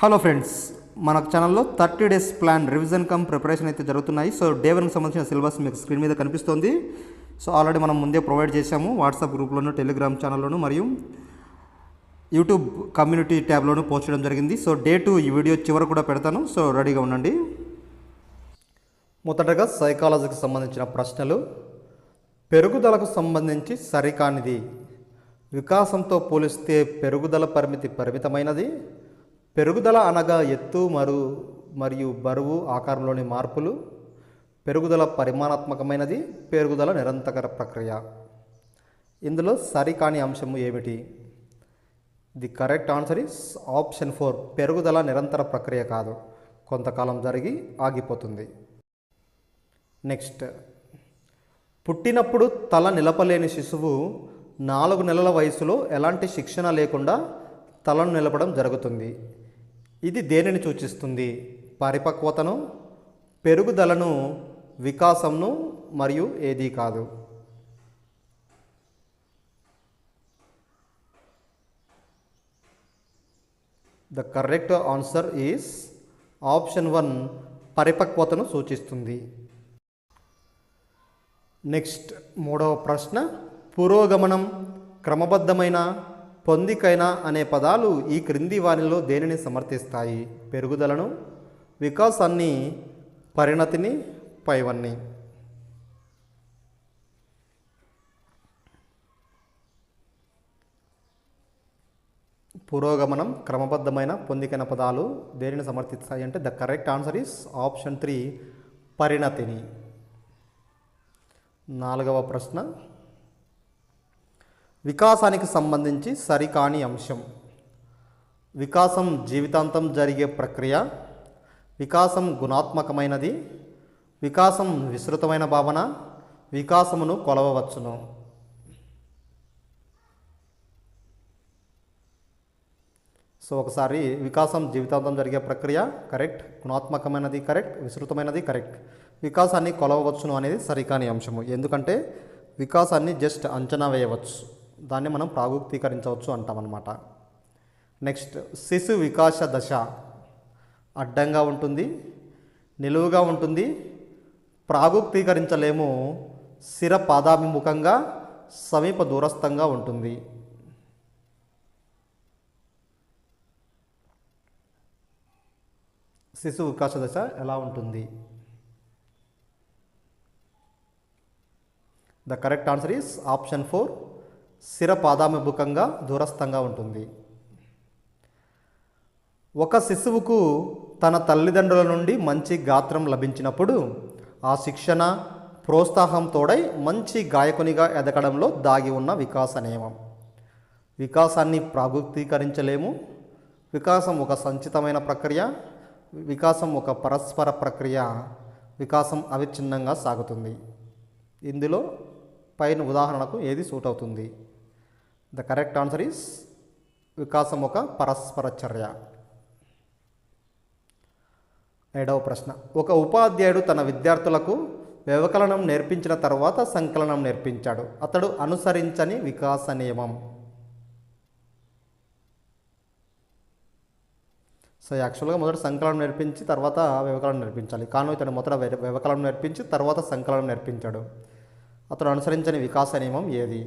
Hello friends, మన ఛానల్లో 30 days plan revision come preparation అయితే జరుగుతున్నాయి. సో డే 1కి సంబంధించిన సిలబస్ మీకు స్క్రీన్ మీద కనిపిస్తుంది. సో ఆల్రెడీ మనం ముందే ప్రొవైడ్ చేశాము వాట్సాప్ గ్రూప్లోను, టెలిగ్రామ్ ఛానల్లోను మరియు యూట్యూబ్ కమ్యూనిటీ ట్యాబ్లోను పోస్ట్ చేయడం జరిగింది. సో డే 2 ఈ వీడియో చివరకు కూడా పెడతాను. సో రెడీగా ఉండండి. మొదటగా సైకాలజీకి సంబంధించిన ప్రశ్నలు. పెరుగుదలకు సంబంధించి సరికానిది. వికాసంతో పోలిస్తే పెరుగుదల పరిమితి పరిమితమైనది. పెరుగుదల అనగా ఎత్తు మరియు బరువు ఆకారంలోని మార్పులు. పెరుగుదల పరిమాణాత్మకమైనది. పెరుగుదల నిరంతర ప్రక్రియ. ఇందులో సరికాని అంశము ఏమిటి? The correct answer is option 4. పెరుగుదల నిరంతర ప్రక్రియ కాదు, కొంతకాలం జరిగి ఆగిపోతుంది. నెక్స్ట్, పుట్టినప్పుడు తల నిలపలేని శిశువు 4 నెలల వయసులో ఎలాంటి శిక్షణ లేకుండా తలను నిలపడం జరుగుతుంది. ఇది దేనిని సూచిస్తుంది? పరిపక్వతను, పెరుగుదలను, వికాసంను మరియు ఏదీ కాదు. The correct answer is option 1, పరిపక్వతను సూచిస్తుంది. నెక్స్ట్, మూడవ ప్రశ్న. పురోగమనం, క్రమబద్ధమైన, పొందికైన అనే పదాలు ఈ క్రింది వానిలో దేనిని సమర్థిస్తాయి? పెరుగుదలను, వికాసాన్ని, పరిణతిని, పైవన్ని. పురోగమనం, క్రమబద్ధమైన, పొందికైన పదాలు దేనిని సమర్థిస్తాయి అంటే the correct answer is option 3, పరిణతిని. 4వ ప్రశ్న. వికాసానికి సంబంధించి సరికాని అంశం. వికాసం జీవితాంతం జరిగే ప్రక్రియ. వికాసం గుణాత్మకమైనది. వికాసం విస్తృతమైన భావన. వికాసమును కొలవవచ్చును. సో ఒకసారి, వికాసం జీవితాంతం జరిగే ప్రక్రియ కరెక్ట్, గుణాత్మకమైనది కరెక్ట్, విస్తృతమైనది కరెక్ట్, వికాసాన్ని కొలవవచ్చును అనేది సరికాని అంశము. ఎందుకంటే వికాసాన్ని జస్ట్ అంచనా వేయవచ్చు, దాన్ని మనం ప్రాగుక్తీకరించవచ్చు అంటామన్నమాట. నెక్స్ట్, శిశు వికాస దశ అడ్డంగా ఉంటుంది, నిలువుగా ఉంటుంది, ప్రాగుక్తీకరించలేము, శిర పాదాభిముఖంగా, సమీప దూరస్థంగా ఉంటుంది. శిశు వికాస దశ ఎలా ఉంటుంది? The correct answer is option 4, శిర పాదాభిముఖంగా, దూరస్థంగా ఉంటుంది. ఒక శిశువుకు తన తల్లిదండ్రుల నుండి మంచి గాత్రం లభించినప్పుడు ఆ శిక్షణ, ప్రోత్సాహం తోడై మంచి గాయకునిగా ఎదగడంలో దాగి ఉన్న వికాస నియమం. వికాసాన్ని ప్రాగుక్తీకరించలేము. వికాసం ఒక సంచితమైన ప్రక్రియ. వికాసం ఒక పరస్పర ప్రక్రియ. వికాసం అవిచ్ఛిన్నంగా సాగుతుంది. ఇందులో పైన ఉదాహరణకు ఏది సూట్ అవుతుంది? ద కరెక్ట్ ఆన్సర్ ఈస్ వికాసం ఒక పరస్పర చర్య. 7వ ప్రశ్న. ఒక ఉపాధ్యాయుడు తన విద్యార్థులకు వ్యవకలనం నేర్పించిన తర్వాత సంకలనం నేర్పించాడు. అతడు అనుసరించని వికాస నియమం. సో యాక్చువల్గా మొదట సంకలనం నేర్పించి తర్వాత వ్యవకలనం నేర్పించాలి. కానీ ఇతడు మొదట వ్యవకలనం నేర్పించి తర్వాత సంకలనం నేర్పించాడు. అతడు అనుసరించని వికాస నియమం ఏది?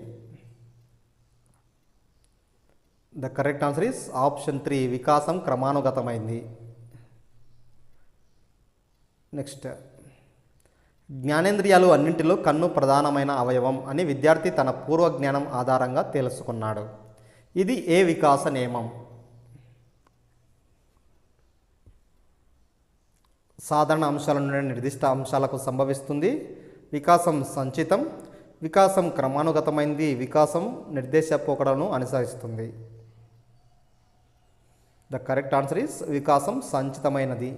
The correct answer is option 3, వికాసం క్రమానుగతమైంది. నెక్స్ట్, జ్ఞానేంద్రియాలు అన్నింటిలో కన్ను ప్రధానమైన అవయవం అని విద్యార్థి తన పూర్వ జ్ఞానం ఆధారంగా తెలుసుకున్నాడు. ఇది ఏ వికాస నియమం? సాధారణ అంశాల నుండి నిర్దిష్ట అంశాలకు సంభవిస్తుంది. వికాసం సంచితం. వికాసం క్రమానుగతమైంది. వికాసం నిర్దేశ పోకడలను అనుసరిస్తుంది. ద కరెక్ట్ ఆన్సర్ ఈస్ వికాసం సంచితమైనది.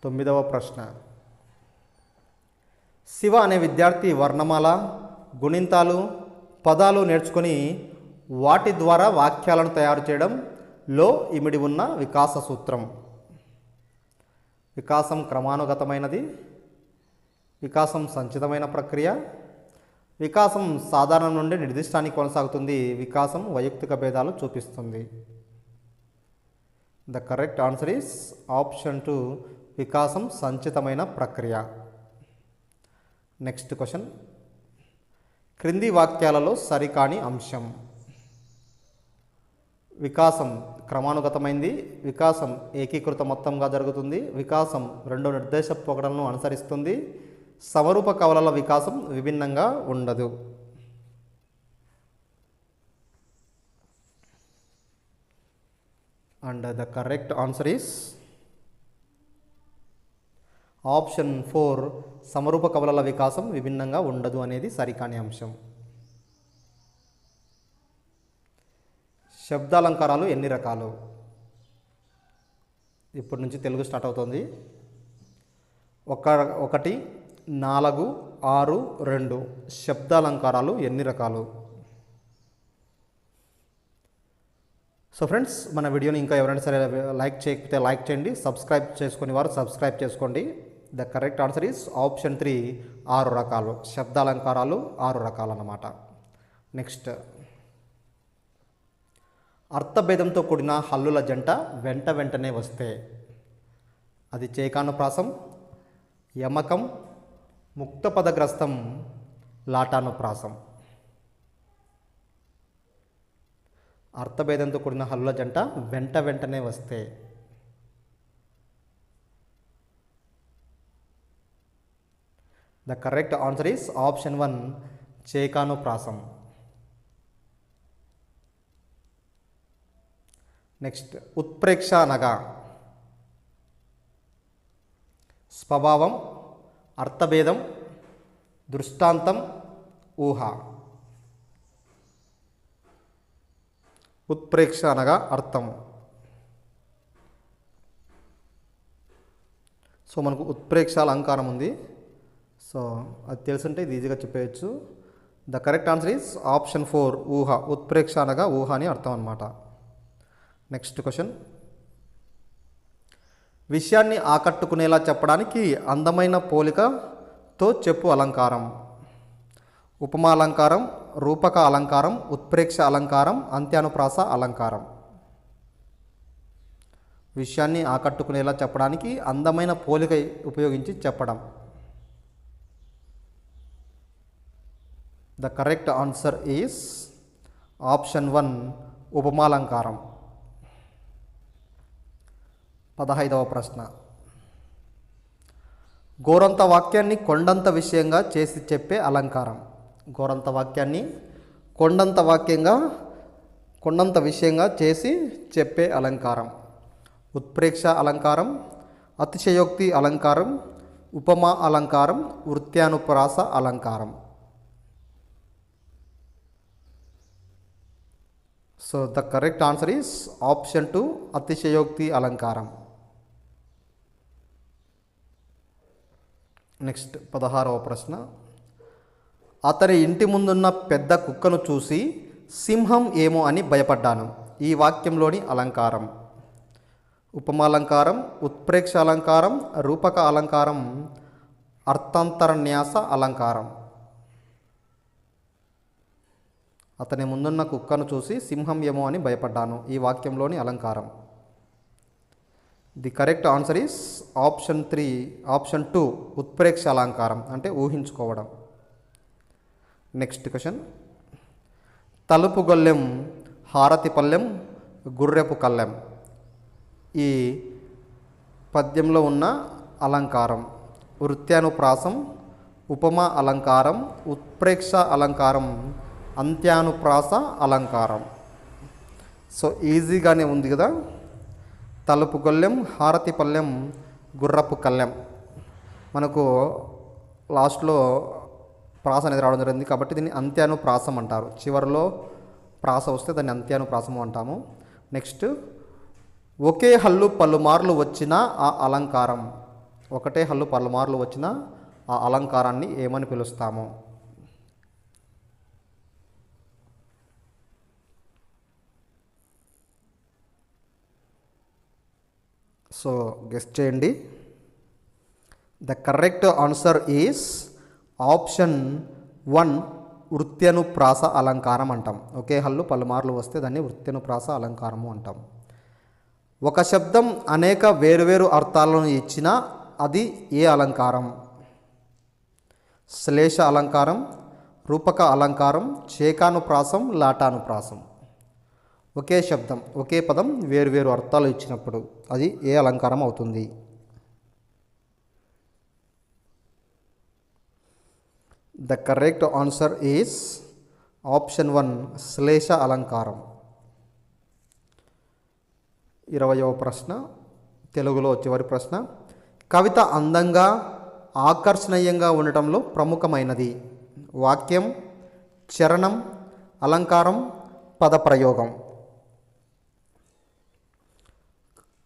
9వ ప్రశ్న. శివ అనే విద్యార్థి వర్ణమాల, గుణింతాలు, పదాలు నేర్చుకొని వాటి ద్వారా వాక్యాలను తయారు చేయడంలో ఇమిడి ఉన్న వికాస సూత్రం. వికాసం క్రమానుగతమైనది. వికాసం సంచితమైన ప్రక్రియ. వికాసం సాధారణం నుండి నిర్దిష్టానికి కొనసాగుతుంది. వికాసం వైయక్తిక భేదాలు చూపిస్తుంది. The correct answer is option 2, వికాసం సంచితమైన ప్రక్రియ. నెక్స్ట్ క్వశ్చన్, క్రింది వాక్యాలలో సరికాని అంశం. వికాసం క్రమానుగతమైంది, వికాసం ఏకీకృత మొత్తంగా జరుగుతుంది, వికాసం 2 నిర్దేశ పోకడలను అనుసరిస్తుంది, సమరూప కవలల వికాసం విభిన్నంగా ఉండదు. And the correct answer is option 4, సమరూప కవలల వికాసం విభిన్నంగా ఉండదు అనేది సరికాని అంశం. శబ్దాలంకారాలు ఎన్ని రకాలు? ఇప్పటి నుంచి తెలుగు స్టార్ట్ అవుతుంది. 1, 4, 6, 2 శబ్దాలంకారాలు ఎన్ని రకాలు? సో ఫ్రెండ్స్, మన వీడియోని ఇంకా ఎవరైనా సరే లైక్ చేయకపోతే లైక్ చేయండి, సబ్స్క్రైబ్ చేసుకునే వారు సబ్స్క్రైబ్ చేసుకోండి. The correct answer is option 3, 6 రకాలు. శబ్దాలంకారాలు 6 రకాలు అన్నమాట. నెక్స్ట్, అర్థభేదంతో కూడిన హల్లుల జంట వెంటనే వస్తే అది చేకానుప్రాసం, యమకం, ముక్తపదగ్రస్తం, లాటానుప్రాసం. అర్థభేదంతో కూడిన హల్లుల జంట వెంటనే వస్తే the correct answer is option 1, చేకానుప్రాసం. నెక్స్ట్, ఉత్ప్రేక్ష అనగా స్వభావం, అర్థభేదం, దృష్టాంతం, ఊహ. ఉత్ప్రేక్ష అనగా అర్థం. సో మనకు ఉత్ప్రేక్ష అలంకారం ఉంది. సో అది తెలుసుంటే ఇది ఈజీగా చెప్పేయచ్చు. The correct answer is option 4, ఊహ. ఉత్ప్రేక్ష అనగా ఊహ అని అర్థం అన్నమాట. నెక్స్ట్ క్వశ్చన్, విషయాన్ని ఆకట్టుకునేలా చెప్పడానికి అందమైన పోలికతో చెప్పు అలంకారం. ఉపమా అలంకారం, రూపక అలంకారం, ఉత్ప్రేక్ష అలంకారం, అంత్యానుప్రాస అలంకారం. విషయాన్ని ఆకట్టుకునేలా చెప్పడానికి అందమైన పోలిక ఉపయోగించి చెప్పడం. The correct answer is option 1, ఉపమాలంకారం. 15వ ప్రశ్న, గోరంత వాక్యాన్ని కొండంత విషయంగా చేసి చెప్పే అలంకారం. గోరంత వాక్యాన్ని కొండంత విషయంగా చేసి చెప్పే అలంకారం. ఉత్ప్రేక్ష అలంకారం, అతిశయోక్తి అలంకారం, ఉపమా అలంకారం, వృత్యానుప్రాస అలంకారం. So the correct answer is option 2, అతిశయోక్తి అలంకారం. నెక్స్ట్ 16వ ప్రశ్న, అతని ఇంటి ముందున్న పెద్ద కుక్కను చూసి సింహం ఏమో అని భయపడ్డాను. ఈ వాక్యంలోని అలంకారం. ఉపమాలంకారం, ఉత్ప్రేక్ష అలంకారం, రూపక అలంకారం, అర్థాంతరన్యాస అలంకారం. అతని ముందున్న కుక్కను చూసి సింహం ఏమో అని భయపడ్డాను. ఈ వాక్యంలోని అలంకారం. The correct answer is option 2, ఉత్ప్రేక్ష అలంకారం అంటే ఊహించుకోవడం. నెక్స్ట్ క్వశ్చన్, తలుపు గొల్లెం, హారతి పల్లెం, గుర్రెపు కళ్ళెం. ఈ పద్యంలో ఉన్న అలంకారం. వృత్యానుప్రాసం, ఉపమా అలంకారం, ఉత్ప్రేక్ష అలంకారం, అంత్యానుప్రాస అలంకారం. సో ఈజీగానే ఉంది కదా. తలుపు గొల్లెం, హారతి పల్లెం, గుర్రపు కళ్ళెం. మనకు లాస్ట్లో ప్రాస అనేది రావడం జరిగింది కాబట్టి దీన్ని అంత్యానుప్రాసం అంటారు. చివరిలో ప్రాస వస్తే దాన్ని అంత్యానుప్రాసము అంటాము. నెక్స్ట్, ఒకే హల్లు పలుమార్లు వచ్చిన ఆ అలంకారం. ఒకటే హల్లు పలుమార్లు వచ్చిన ఆ అలంకారాన్ని ఏమని పిలుస్తాము? సో గెస్ చేయండి. The correct answer is option 1, వృత్యనుప్రాస అలంకారం అంటాం. ఒకే హల్లు పలుమార్లు వస్తే దాన్ని వృత్యనుప్రాస అలంకారము అంటాం. ఒక శబ్దం అనేక వేరువేరు అర్థాలను ఇచ్చినా అది ఏ అలంకారం? శ్లేష అలంకారం, రూపక అలంకారం, చేకానుప్రాసం, లాటానుప్రాసం. ఒకే శబ్దం ఒకే పదం వేరువేరు అర్థాలు ఇచ్చినప్పుడు అది ఏ అలంకారం అవుతుంది? The correct answer is option 1 శ్లేష అలంకారం. 20వ ప్రశ్న తెలుగులో చివరి ప్రశ్న. కవిత అందంగా ఆకర్షణీయంగా ఉండటంలో ప్రముఖమైనది వాక్యం, చరణం, అలంకారం, పదప్రయోగం.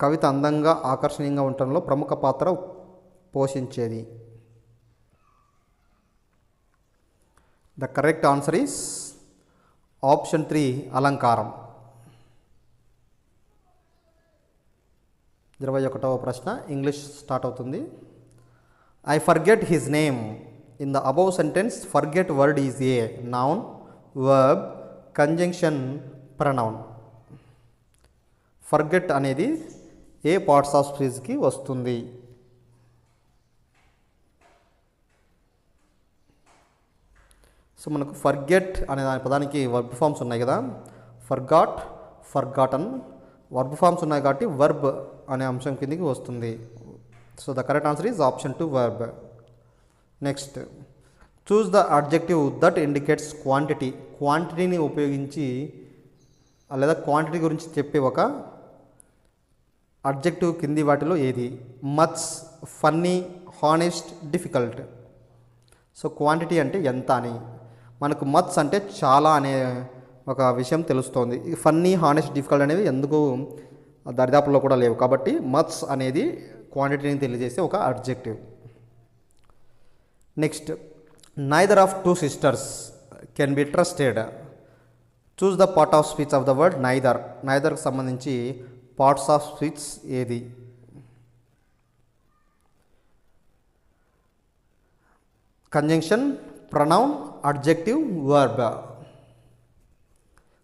కవిత అందంగా ఆకర్షణీయంగా ఉండటంలో ప్రముఖ పాత్ర పోషించేది. The correct answer is option 3 అలంకారం. 21వ ప్రశ్న ఇంగ్లీష్ స్టార్ట్ అవుతుంది. I forget his name. In the above sentence forget word is a noun, verb, conjunction, pronoun. Forget అనేది ఏ పార్ట్స్ ఆఫ్ స్పీచ్కి వస్తుంది? సో మనకు ఫర్గెట్ అనే దాని పదానికి వర్బ్ ఫామ్స్ ఉన్నాయి కదా, ఫర్గాట్, ఫర్గాటన్. వర్బ్ ఫామ్స్ ఉన్నాయి కాబట్టి వర్బ్ అనే అంశం కిందకి వస్తుంది. So the correct answer is option 2 verb. Next choose the adjective that indicates quantity. క్వాంటిటీని ఉపయోగించి లేదా క్వాంటిటీ గురించి చెప్పే ఒక అడ్జెక్టివ్ కింది వాటిలో ఏది? Much, funny, honest, difficult. So quantity అంటే ఎంత అని మనకు మచ్ అంటే చాలా అనే ఒక విషయం తెలుస్తోంది. ఫన్నీ, హానెస్ట్, డిఫికల్ట్ అనేవి ఎందుకు దరిదాపుల్లో కూడా లేవు కాబట్టి మచ్ అనేది క్వాంటిటీని తెలియజేసే ఒక adjective. Next neither of two sisters can be trusted. Choose the part of speech of the word neither. నైదర్కి సంబంధించి పార్ట్స్ ఆఫ్ స్పీచ్ ఏది? Conjunction, pronoun, adjective, verb.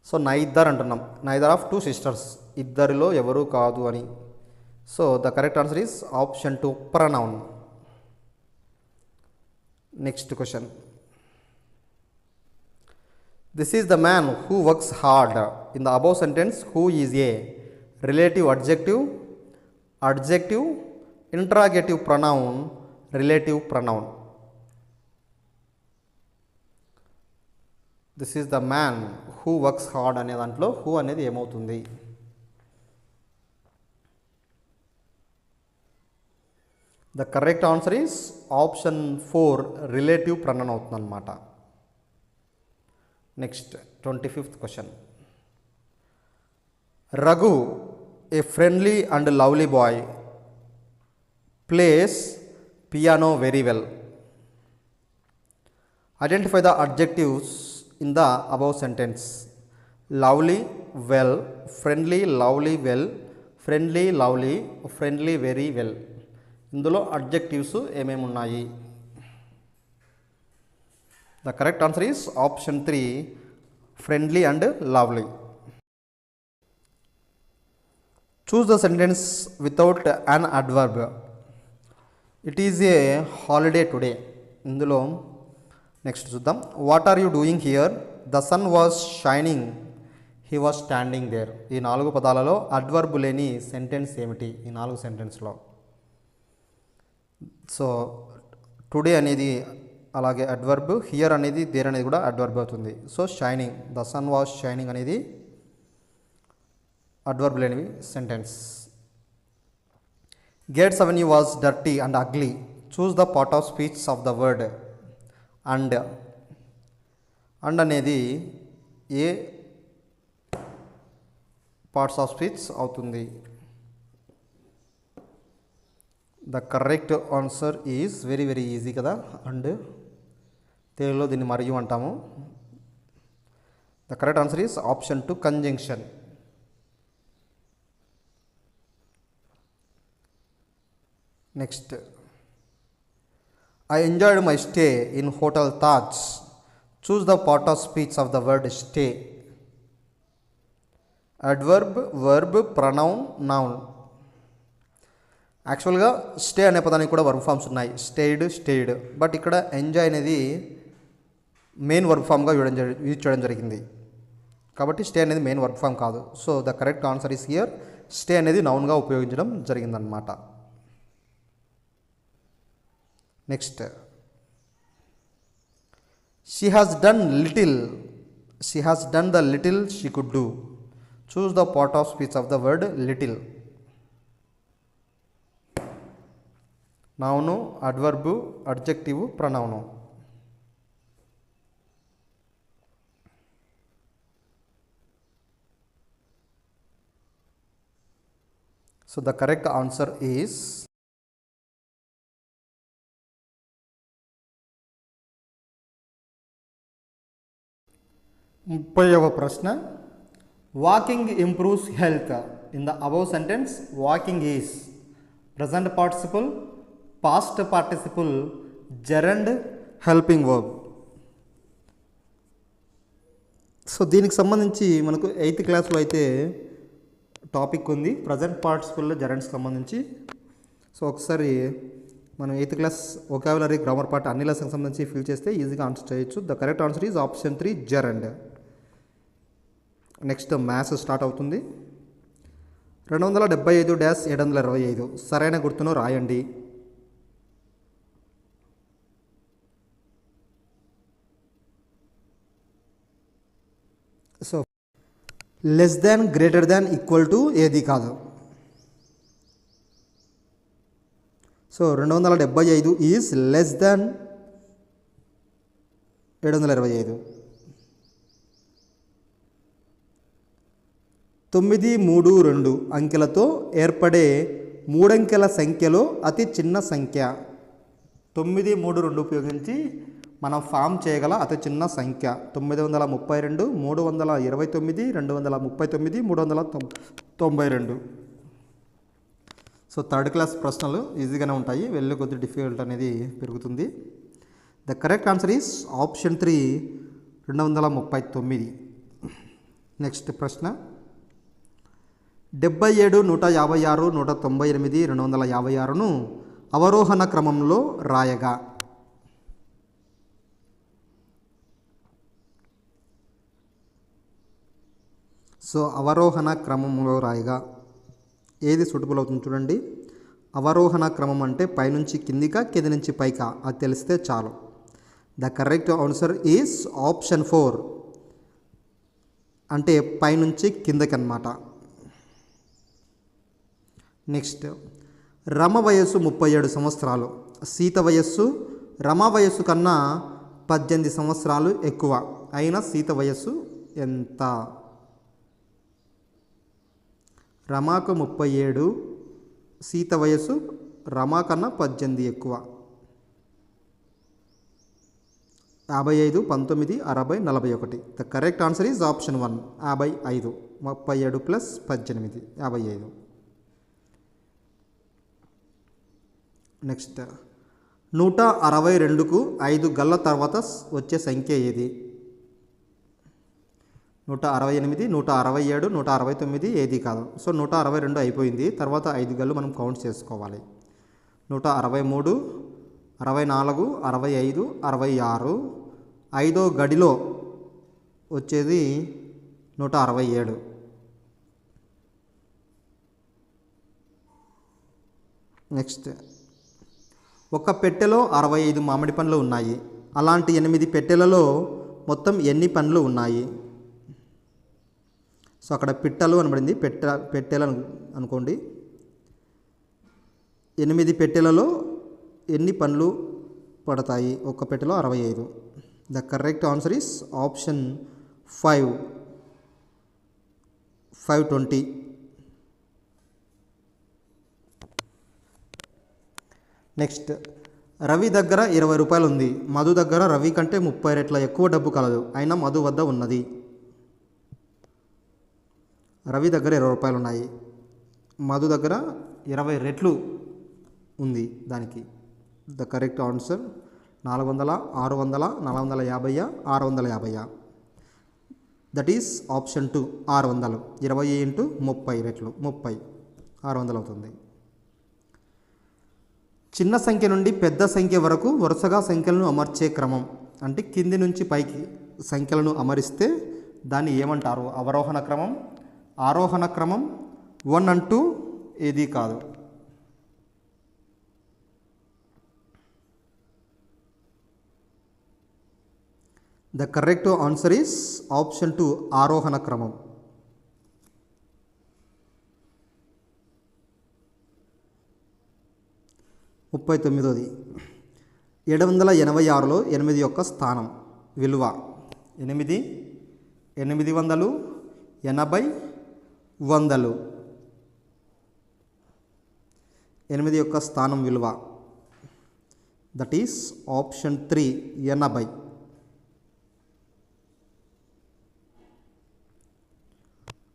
So neither అంటున్నాం, నైదర్ ఆఫ్ టూ సిస్టర్స్, ఇద్దరిలో ఎవరు కాదు అని. So the correct answer is option 2 pronoun. Next question. This is the man who works hard. In the above sentence who is a relative adjective, adjective, interrogative pronoun, relative pronoun. This is the man who works hard అనే దాంట్లో who అనేది ఏమవుతుంది? The correct answer is option 4 relative pronoun అవుతుంది అన్నమాట. Next 25th question. Raghu A friendly and lovely bye place piano very well. Identify the adjectives in the above sentence. Lovely, well, friendly, lovely, well, friendly, lovely, friendly, very well. ఇందులో adjectives ఏమేమి ఉన్నాయి? The correct answer is option 3 friendly and lovely. Choose the sentence without an adverb. It is a holiday today. ఇందులో next చూద్దాం. What are you doing here? The sun was shining, he was standing there. ఈ 4 పదాలలో adverb లేని sentence ఏమిటి ఈ 4 సెంటెన్స్లో? So today అనేది అలాగే adverb, here అనేది, దేర్ అనేది కూడా అడ్వర్బ్ అవుతుంది. So shining, the sun was shining అనేది అడ్వర్బ్ లేనివి sentence. Gates avenue was dirty and ugly. Choose the part of speech of the word and. And అనేది ఏ పార్ట్స్ ఆఫ్ స్పీచ్ అవుతుంది? The correct answer is very very easy కదా. And తెలుగులో దీన్ని మరియు అంటాము. The correct answer is option 2 conjunction. Next I enjoyed my stay in Hotel Taj. Choose the part of speech of the word stay. Adverb, verb, pronoun, noun. యాక్చువల్గా stay అనే పదానికి కూడా verb forms ఉన్నాయి. Stayed. But ఇక్కడ enjoy అనేది main verb ఫామ్గా use చేయడం జరిగింది. కాబట్టి స్టే అనేది మెయిన్ వర్బ్ ఫామ్ కాదు. So the correct answer is here. Stay అనేది నౌన్గా ఉపయోగించడం జరిగిందనమాట. Next, she has done the little she could do. Choose the part of speech of the word little. Noun, adverb, adjective, pronoun. So the correct answer is 30వ ప్రశ్న. Walking improves health. In the above sentence walking is present participle, past participle, gerund, helping verb. So దీనికి సంబంధించి మనకు 8th క్లాస్లో అయితే topic ఉంది present participle జెరండ్స్కి సంబంధించి. So ఒకసారి మనం 8th class vocabulary grammar part అన్ని లెసన్కి సంబంధించి ఫిల్ చేస్తే ఈజీగా ఆన్సర్ చేయొచ్చు. The correct answer is option 3 gerund. Next maths start అవుతుంది. 275-725 సరైన గుర్తును రాయండి. So less than, greater than, equal to ఏది కాదు. So 275 is less than 725. 932 అంకెలతో ఏర్పడే మూడంకెల సంఖ్యలో అతి చిన్న సంఖ్య. 932 ఉపయోగించి మనం ఫామ్ చేయగల అతి చిన్న సంఖ్య 932, 329, 239, 392. సో 3rd క్లాస్ ప్రశ్నలు ఈజీగానే ఉంటాయి, వెళ్ళి కొద్ది డిఫికల్ట్ అనేది పెరుగుతుంది. The correct answer is option 3 239. Next ప్రశ్న. 77, 156, 198, 256ను అవరోహణ క్రమంలో రాయగా. సో అవరోహణ క్రమంలో రాయగా ఏది సూటబుల్ అవుతుంది చూడండి. అవరోహణ క్రమం అంటే పైనుంచి కిందికా, కింది నుంచి పైకా అది తెలిస్తే చాలు. The correct answer is option 4 అంటే పైనుంచి కిందకి అన్నమాట. నెక్స్ట్, రమ వయస్సు 37 సంవత్సరాలు. సీత వయస్సు రమ వయస్సు కన్నా 18 సంవత్సరాలు ఎక్కువ. అయినా సీత వయస్సు ఎంత? రమాకు 37, సీత వయస్సు రమా కన్నా 18 ఎక్కువ. 55, 19, 60, 41. The correct answer is option 1 55. 37 + 18 55. Next, 162కు 5 గళ్ళ తర్వాత వచ్చే సంఖ్య ఏది? 168, 167, 169 ఏది కాదు. సో 162 అయిపోయింది. తర్వాత 5 గళ్ళు మనం కౌంట్ చేసుకోవాలి. 163, 64, 65, 66. 5వ గడిలో వచ్చేది 167. నెక్స్ట్, ఒక పెట్టెలో 65 మామిడి పండ్లు ఉన్నాయి. అలాంటి 8 పెట్టెలలో మొత్తం ఎన్ని పండ్లు ఉన్నాయి? సో అక్కడ పిట్టలు అనబడింది, పెట్టెలు అనుకోండి. 8 పెట్టెలలో ఎన్ని పండ్లు పడతాయి? ఒక పెట్టెలో 65. The correct answer is option 5 520. Next, Ravi దగ్గర 20 రూపాయలు ఉంది. మధు దగ్గర రవి కంటే 30 రెట్ల ఎక్కువ డబ్బు కలదు, అయినా మధు వద్ద ఉన్నది. రవి దగ్గర 20 రూపాయలు ఉన్నాయి, మధు దగ్గర 20 రెట్లు ఉంది దానికి. The correct answer 400, 600, 450, 650. That is option 2 600. 20 into 30 రెట్లు 30 600 అవుతుంది. చిన్న సంఖ్య నుండి పెద్ద సంఖ్య వరకు వరుసగా సంఖ్యలను అమర్చే క్రమం అంటే కింది నుంచి పైకి సంఖ్యలను అమరిస్తే దాన్ని ఏమంటారు? అవరోహణ క్రమం, ఆరోహణ క్రమం, 1 అంటూ ఏది కాదు. The correct answer is option 2 ఆరోహణ క్రమం. 39ది 786లో 8 యొక్క స్థానం విలువ 8, 800, 80, 100. 8 యొక్క స్థానం విలువ దట్ ఈస్ ఆప్షన్ 3 80.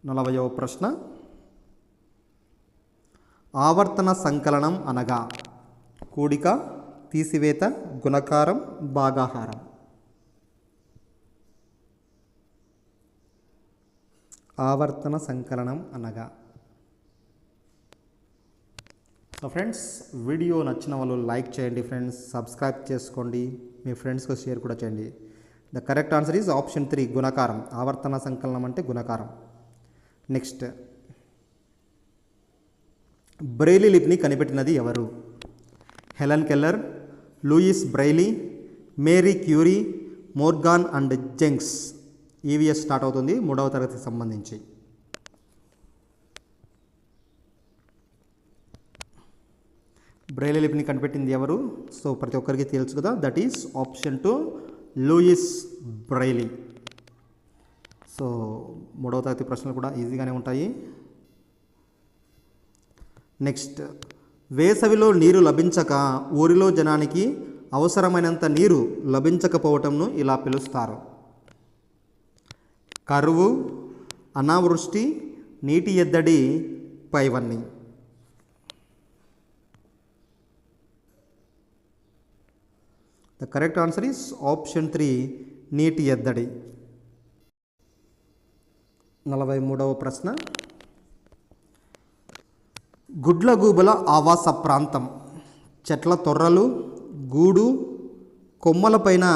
40వ ప్రశ్న ఆవర్తన సంకలనం అనగా కూడిక, తీసివేత, గుణకారం, భాగాహారం. ఆవర్తన సంకలనం అనగా. సో ఫ్రెండ్స్, వీడియో నచ్చిన వాళ్ళు లైక్ చేయండి ఫ్రెండ్స్, సబ్స్క్రైబ్ చేసుకోండి, మీ ఫ్రెండ్స్కి షేర్ కూడా చేయండి. The correct answer is option 3 గుణకారం. ఆవర్తన సంకలనం అంటే గుణకారం. నెక్స్ట్, బ్రెయిలీ లిపిని కనిపెట్టినది ఎవరు? Helen Keller, Louis Braille, Marie Curie, Morgan and జెంగ్స్. ఈవీఎస్ స్టార్ట్ అవుతుంది 3వ తరగతికి సంబంధించి. బ్రెయిలీ లిపిని కనిపెట్టింది ఎవరు? సో ప్రతి ఒక్కరికి తెలుసు కదా, that is option 2 Louis Braille. So 3వ తరగతి ప్రశ్నలు కూడా ఈజీగానే ఉంటాయి. నెక్స్ట్, వేసవిలో నీరు లభించక ఊరిలో జనానికి అవసరమైనంత నీరు లభించకపోవటంను ఇలా పిలుస్తారు. కరువు, అనావృష్టి, నీటి ఎద్దడి, పైవన్నీ. The correct answer is option 3 నీటి ఎద్దడి. 43వ ప్రశ్న గుడ్లగూబల ఆవాస ప్రాంతం చెట్ల తొర్రలు, గూడు, కొమ్మలపైన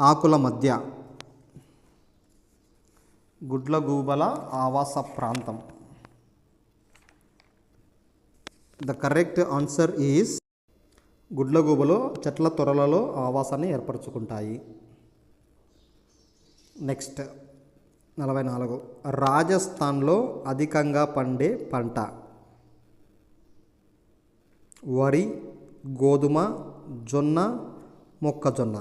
ఆకుల మధ్య. గుడ్లగూబల ఆవాస ప్రాంతం. ద కరెక్ట్ ఆన్సర్ ఈజ్ గుడ్లగూబలు చెట్ల తొర్రలలో ఆవాసాన్ని ఏర్పరచుకుంటాయి. నెక్స్ట్ 44 రాజస్థాన్లో అధికంగా పండే పంట వరి, గోధుమ, జొన్న, మొక్కజొన్న.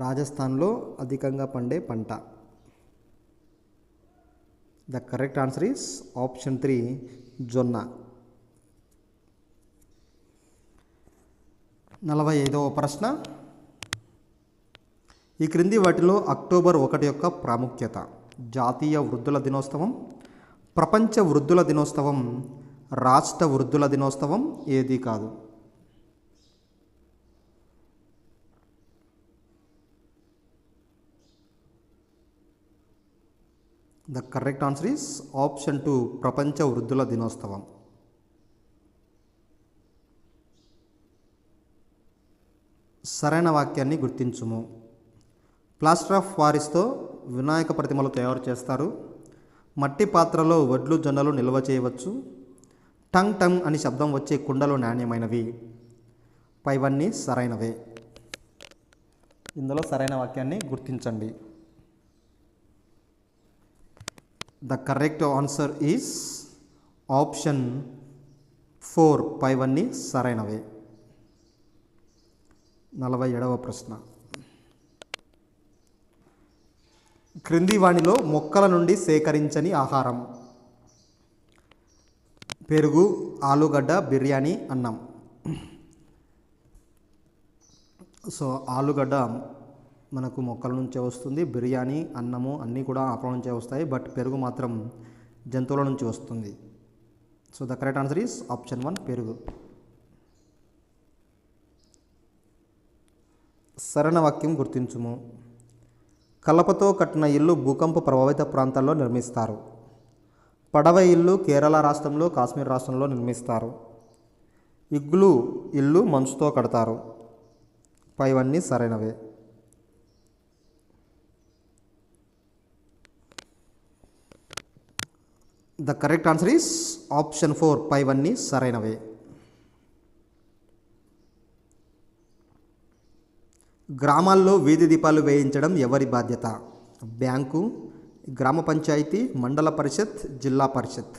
రాజస్థాన్లో అధికంగా పండే పంట. The correct answer is option 3 జొన్న. 45వ ప్రశ్న ఈ క్రింది వాటిలో అక్టోబర్ 1 యొక్క ప్రాముఖ్యత. జాతీయ వృద్ధుల దినోత్సవం, ప్రపంచ వృద్ధుల దినోత్సవం, రాష్ట్ర వృద్ధుల దినోత్సవం, ఏది కాదు. The correct answer is option 2 ప్రపంచ వృద్ధుల దినోత్సవం. సరైన వాక్యాన్ని గుర్తించుము. ప్లాస్టర్ ఆఫ్ పారిస్తో వినాయక ప్రతిమలు తయారు చేస్తారు. మట్టి పాత్రలో వడ్లు, జొన్నలు నిల్వ చేయవచ్చు. టంగ్ టంగ్ అని శబ్దం వచ్చే కుండలు నాణ్యమైనవి. పైవన్నీ సరైనవే. ఇందులో సరైన వాక్యాన్ని గుర్తించండి. The correct answer is option 4 పైవన్నీ సరైనవే. 47వ ప్రశ్న క్రింది వాణిలో మొక్కల నుండి సేకరించని ఆహారం. పెరుగు, ఆలుగడ్డ, బిర్యానీ, అన్నం. సో ఆలుగడ్డ మనకు మొక్కల నుంచే వస్తుంది. బిర్యానీ, అన్నము అన్నీ కూడా ఆకుల నుంచే వస్తాయి. బట్ పెరుగు మాత్రం జంతువుల నుంచి వస్తుంది. So the correct answer is option 1 పెరుగు. సరైన వాక్యం గుర్తించుము. కలపతో కట్టిన ఇల్లు భూకంప ప్రభావిత ప్రాంతాల్లో నిర్మిస్తారు. పడవ ఇల్లు కేరళ రాష్ట్రంలో, కాశ్మీర్ రాష్ట్రంలో నిర్మిస్తారు. ఇగ్లూ ఇల్లు మంచుతో కడతారు. పైవన్నీ సరైనవే. The correct answer is option 4, పైవన్నీ సరైనవే. గ్రామాల్లో వీధి దీపాలు వేయించడం ఎవరి బాధ్యత? బ్యాంకు, గ్రామ పంచాయతీ, మండల పరిషత్, జిల్లా పరిషత్.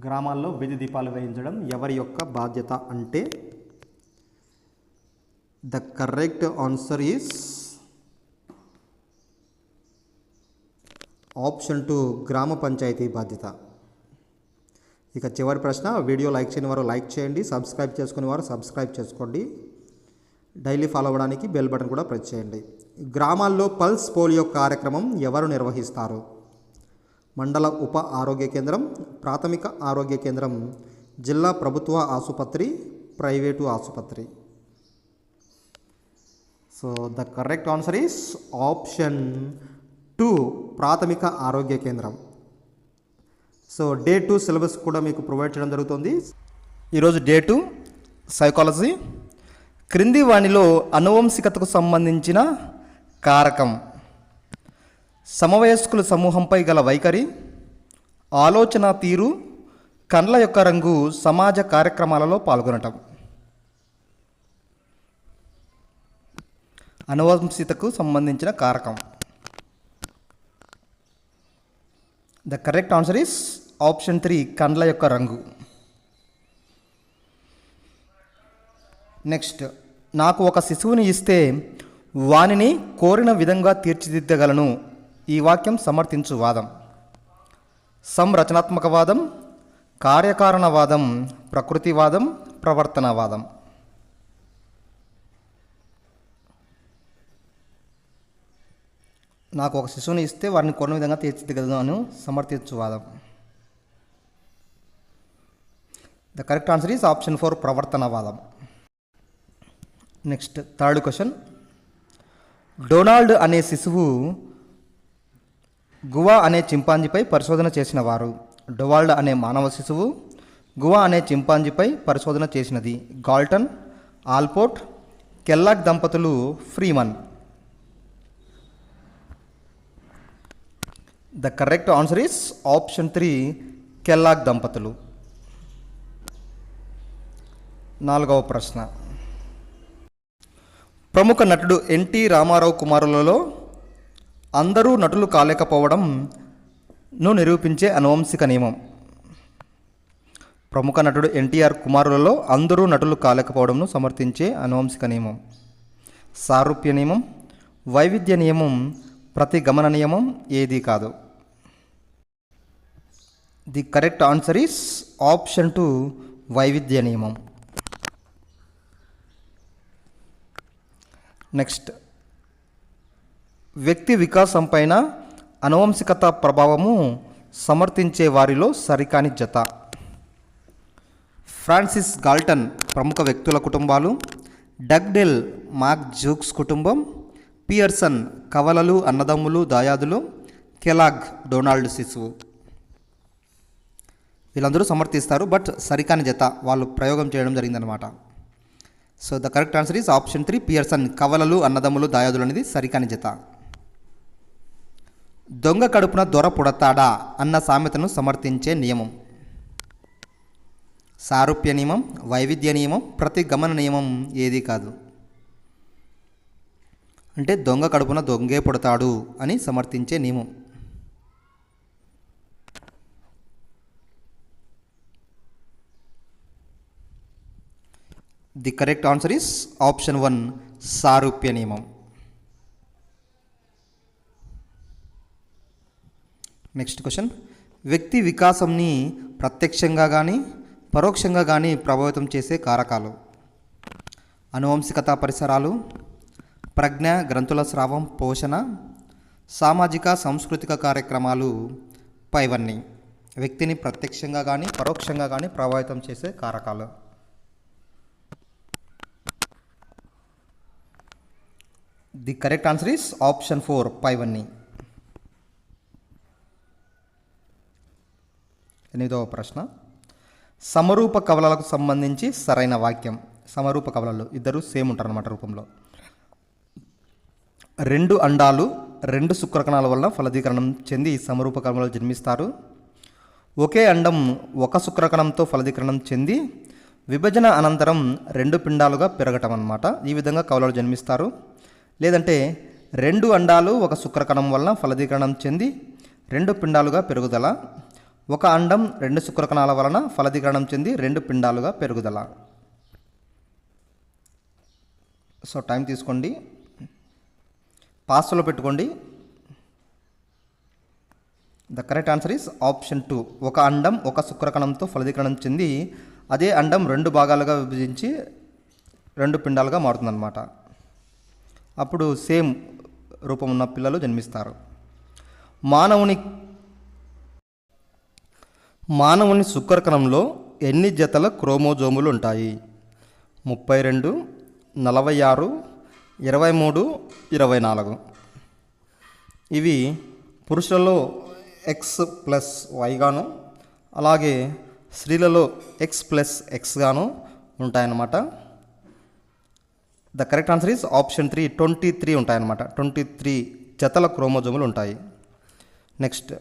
గ్రామాల్లో వీధి దీపాలు వేయించడం ఎవరి యొక్క బాధ్యత అంటే the correct answer is option 2, గ్రామ పంచాయతీ బాధ్యత. ఇక చివరి ప్రశ్న, వీడియో లైక్ చేయని వారు లైక్ చేయండి, సబ్స్క్రైబ్ చేసుకునే వారు సబ్స్క్రైబ్ చేసుకోండి, డైలీ ఫాలో అవ్వడానికి బెల్ బటన్ కూడా ప్రెస్ చేయండి. గ్రామాల్లో పల్స్ పోలియో కార్యక్రమం ఎవరు నిర్వహిస్తారు? మండల ఉప ఆరోగ్య కేంద్రం, ప్రాథమిక ఆరోగ్య కేంద్రం, జిల్లా ప్రభుత్వ ఆసుపత్రి, ప్రైవేటు ఆసుపత్రి. So the correct answer is option 2, ప్రాథమిక ఆరోగ్య కేంద్రం. సో డే 2 సిలబస్ కూడా మీకు ప్రొవైడ్ చేయడం జరుగుతుంది. ఈరోజు డే 2 సైకాలజీ. క్రింది వానిలో అనువంశికతకు సంబంధించిన కారకం: సమవయస్కుల సమూహంపై గల వైఖరి, ఆలోచన తీరు, కండ్ల యొక్క రంగు, సమాజ కార్యక్రమాలలో పాల్గొనటం. అనువంశికతకు సంబంధించిన కారకం. The correct answer is option 3, కండ్ల యొక్క రంగు. నెక్స్ట్, నాకు ఒక శిశువుని ఇస్తే వానిని కోరిన విధంగా తీర్చిదిద్దగలను. ఈ వాక్యం సమర్థించు వాదం: సంరచనాత్మకవాదం, కార్యకారణవాదం, ప్రకృతివాదం, ప్రవర్తనవాదం. నాకు ఒక శిశువుని ఇస్తే వారిని కోరిన విధంగా తీర్చిదిద్దగలను అని సమర్థించు వాదం. The correct answer is option 4, ప్రవర్తనవాదం. Next, third question. డొనాల్డ్ అనే శిశువు గువా అనే చింపాంజీపై పరిశోధన చేసిన వారు. డొనాల్డ్ అనే మానవ శిశువు గువా అనే చింపాంజీపై పరిశోధన చేసినది గాల్టన్, ఆల్పోర్ట్, కెల్లాగ్ దంపతులు, Freeman. The correct answer is option 3, Kellogg దంపతులు. 4వ ప్రశ్న. ప్రముఖ నటుడు ఎన్టీ రామారావు కుమారులలో అందరూ నటులు కాలేకపోవడంను నిరూపించే అనువంశిక నియమం. ప్రముఖ నటుడు ఎన్టీఆర్ కుమారులలో అందరూ నటులు కాలేకపోవడంను సమర్థించే అనువంశిక నియమం. సారూప్య నియమం, వైవిధ్య నియమం, ప్రతిగమన నియమం, ఏదీ కాదు. The correct answer is option 2, వైవిధ్య నియమం. నెక్స్ట్, వ్యక్తి వికాసం పైన అనువంశికత ప్రభావము సమర్థించే వారిలో సరికాని జత: ఫ్రాన్సిస్ గాల్టన్ ప్రముఖ వ్యక్తుల కుటుంబాలు, డగ్డెల్ మాక్ జూక్స్ కుటుంబం, పియర్సన్ కవలలు అన్నదమ్ములు దాయాదులు, కెలాగ్ డొనాల్డ్ శిశువు. వీళ్ళందరూ సమర్థిస్తారు, బట్ సరికాని జత వాళ్ళు ప్రయోగం చేయడం జరిగిందనమాట. So the correct answer is option 3, Pearson కవలలు అన్నదమ్ములు దాయాదులు అనేది సరికాని జత. దొంగ కడుపున దొర పుడతాడా అన్న సామెతను సమర్థించే నియమం. సారూప్య నియమం, వైవిధ్య నియమం, ప్రతిగమన నియమం, ఏదీ కాదు. అంటే దొంగ కడుపున దొంగే పుడతాడు అని సమర్థించే నియమం. The correct answer is option 1, సారూప్య నియమం. Next question. వ్యక్తి వికాసంని ప్రత్యక్షంగా కానీ పరోక్షంగా కానీ ప్రభావితం చేసే కారకాలు: అనువంశికత పరిసరాలు, ప్రజ్ఞ గ్రంథుల స్రావం పోషణ, సామాజిక సాంస్కృతిక కార్యక్రమాలు, పైవన్నీ. వ్యక్తిని ప్రత్యక్షంగా కానీ పరోక్షంగా కానీ ప్రభావితం చేసే కారకాలు. The correct answer is option 4 పైవన్నీ. 8వ ప్రశ్న, సమరూప కవలలకు సంబంధించి సరైన వాక్యం. సమరూప కవలలు ఇద్దరు సేమ్ ఉంటారు అన్నమాట రూపంలో. 2 అండాలు 2 శుక్రకణాల వలన ఫలదీకరణం చెంది సమరూప కవలలు జన్మిస్తారు. ఒకే అండం 1 శుక్రకణంతో ఫలదీకరణం చెంది విభజన అనంతరం 2 పిండాలుగా పెరగటం అన్నమాట. ఈ విధంగా కవలలు జన్మిస్తారు. లేదంటే 2 అండాలు 1 శుక్రకణం వలన ఫలదీకరణం చెంది 2 పిండాలుగా పెరుగుదల. 1 అండం 2 శుక్రకణాల వలన ఫలదీకరణం చెంది 2 పిండాలుగా పెరుగుదల. సో టైం తీసుకోండి, పాస్లో పెట్టుకోండి. The correct answer is option 2. 1 అండం 1 శుక్రకణంతో ఫలదీకరణం చెంది అదే అండం 2 భాగాలుగా విభజించి 2 పిండాలుగా మారుతుందన్నమాట. అప్పుడు సేమ్ రూపం ఉన్న పిల్లలు జన్మిస్తారు. మానవుని శుక్రకణంలో ఎన్ని జతల క్రోమోజోములు ఉంటాయి? 32, 46, 23, 24. ఇవి పురుషులలో X+Y గాను, అలాగే స్త్రీలలో X+X గాను ఉంటాయన్నమాట. The correct answer is option 3 23 ఉంటాయన్నమాట. 23 జతల క్రోమోజోములు ఉంటాయి. నెక్స్ట్,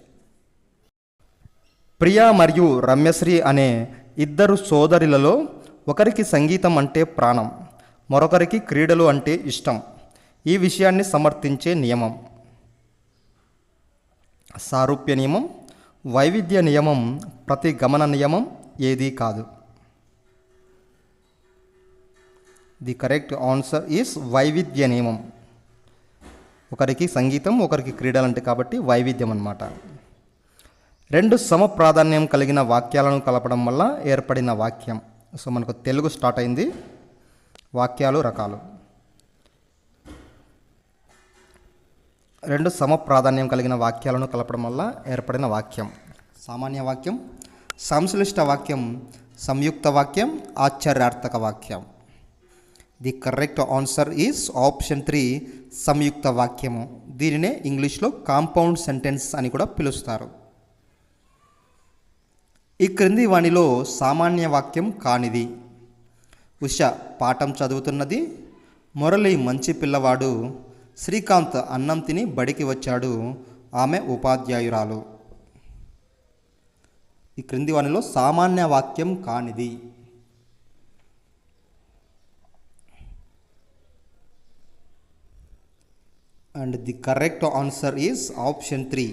ప్రియా మరియు రమ్యశ్రీ అనే ఇద్దరు సోదరులలో ఒకరికి సంగీతం అంటే ప్రాణం, మరొకరికి క్రీడలు అంటే ఇష్టం. ఈ విషయాన్ని సమర్థించే నియమం. సారూప్య నియమం, వైవిధ్య నియమం, ప్రతిగమన నియమం ఏదీ కాదు. ది కరెక్ట్ ఆన్సర్ ఈస్ వైవిధ్య నియమం. ఒకరికి సంగీతం, ఒకరికి క్రీడలు అంటే కాబట్టి వైవిధ్యం అన్నమాట. 2 సమ ప్రాధాన్యం కలిగిన వాక్యాలను కలపడం వల్ల ఏర్పడిన వాక్యం. సో మనకు తెలుగు స్టార్ట్ అయింది. వాక్యాలు రకాలు. 2 సమ ప్రాధాన్యం కలిగిన వాక్యాలను కలపడం వల్ల ఏర్పడిన వాక్యం. సామాన్య వాక్యం, సంశ్లిష్ట వాక్యం, సంయుక్త వాక్యం, ఆశ్చర్యార్థక వాక్యం. The correct answer is option 3 సంయుక్త వాక్యము. దీనినే ఇంగ్లీష్లో కాంపౌండ్ సెంటెన్స్ అని కూడా పిలుస్తారు. ఈ క్రింది వానిలో సామాన్య వాక్యం కానిది. ఉష పాఠం చదువుతున్నది. మురళి మంచి పిల్లవాడు. శ్రీకాంత్ అన్నం తిని బడికి వచ్చాడు. ఆమె ఉపాధ్యాయురాలు. ఈ క్రింది వానిలో సామాన్య వాక్యం కానిది. And the correct answer is option 3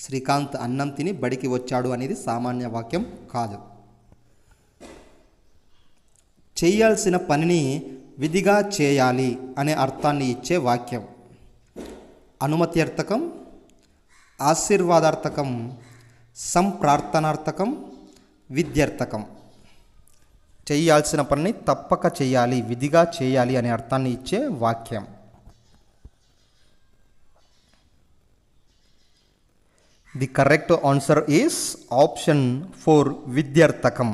Srikanth అన్నం తిని బడికి వచ్చాడు అనేది సామాన్య వాక్యం కాదు. చేయాల్సిన పనిని విధిగా చేయాలి అనే అర్థాన్ని ఇచ్చే వాక్యం. అనుమత్యర్థకం, ఆశీర్వాదార్థకం, సంప్రార్థనార్థకం, విద్యార్థకం. చేయాల్సిన పనిని తప్పక చేయాలి, విధిగా చేయాలి అనే అర్థాన్ని ఇచ్చే వాక్యం. The correct answer is option 4 విద్యార్థకం.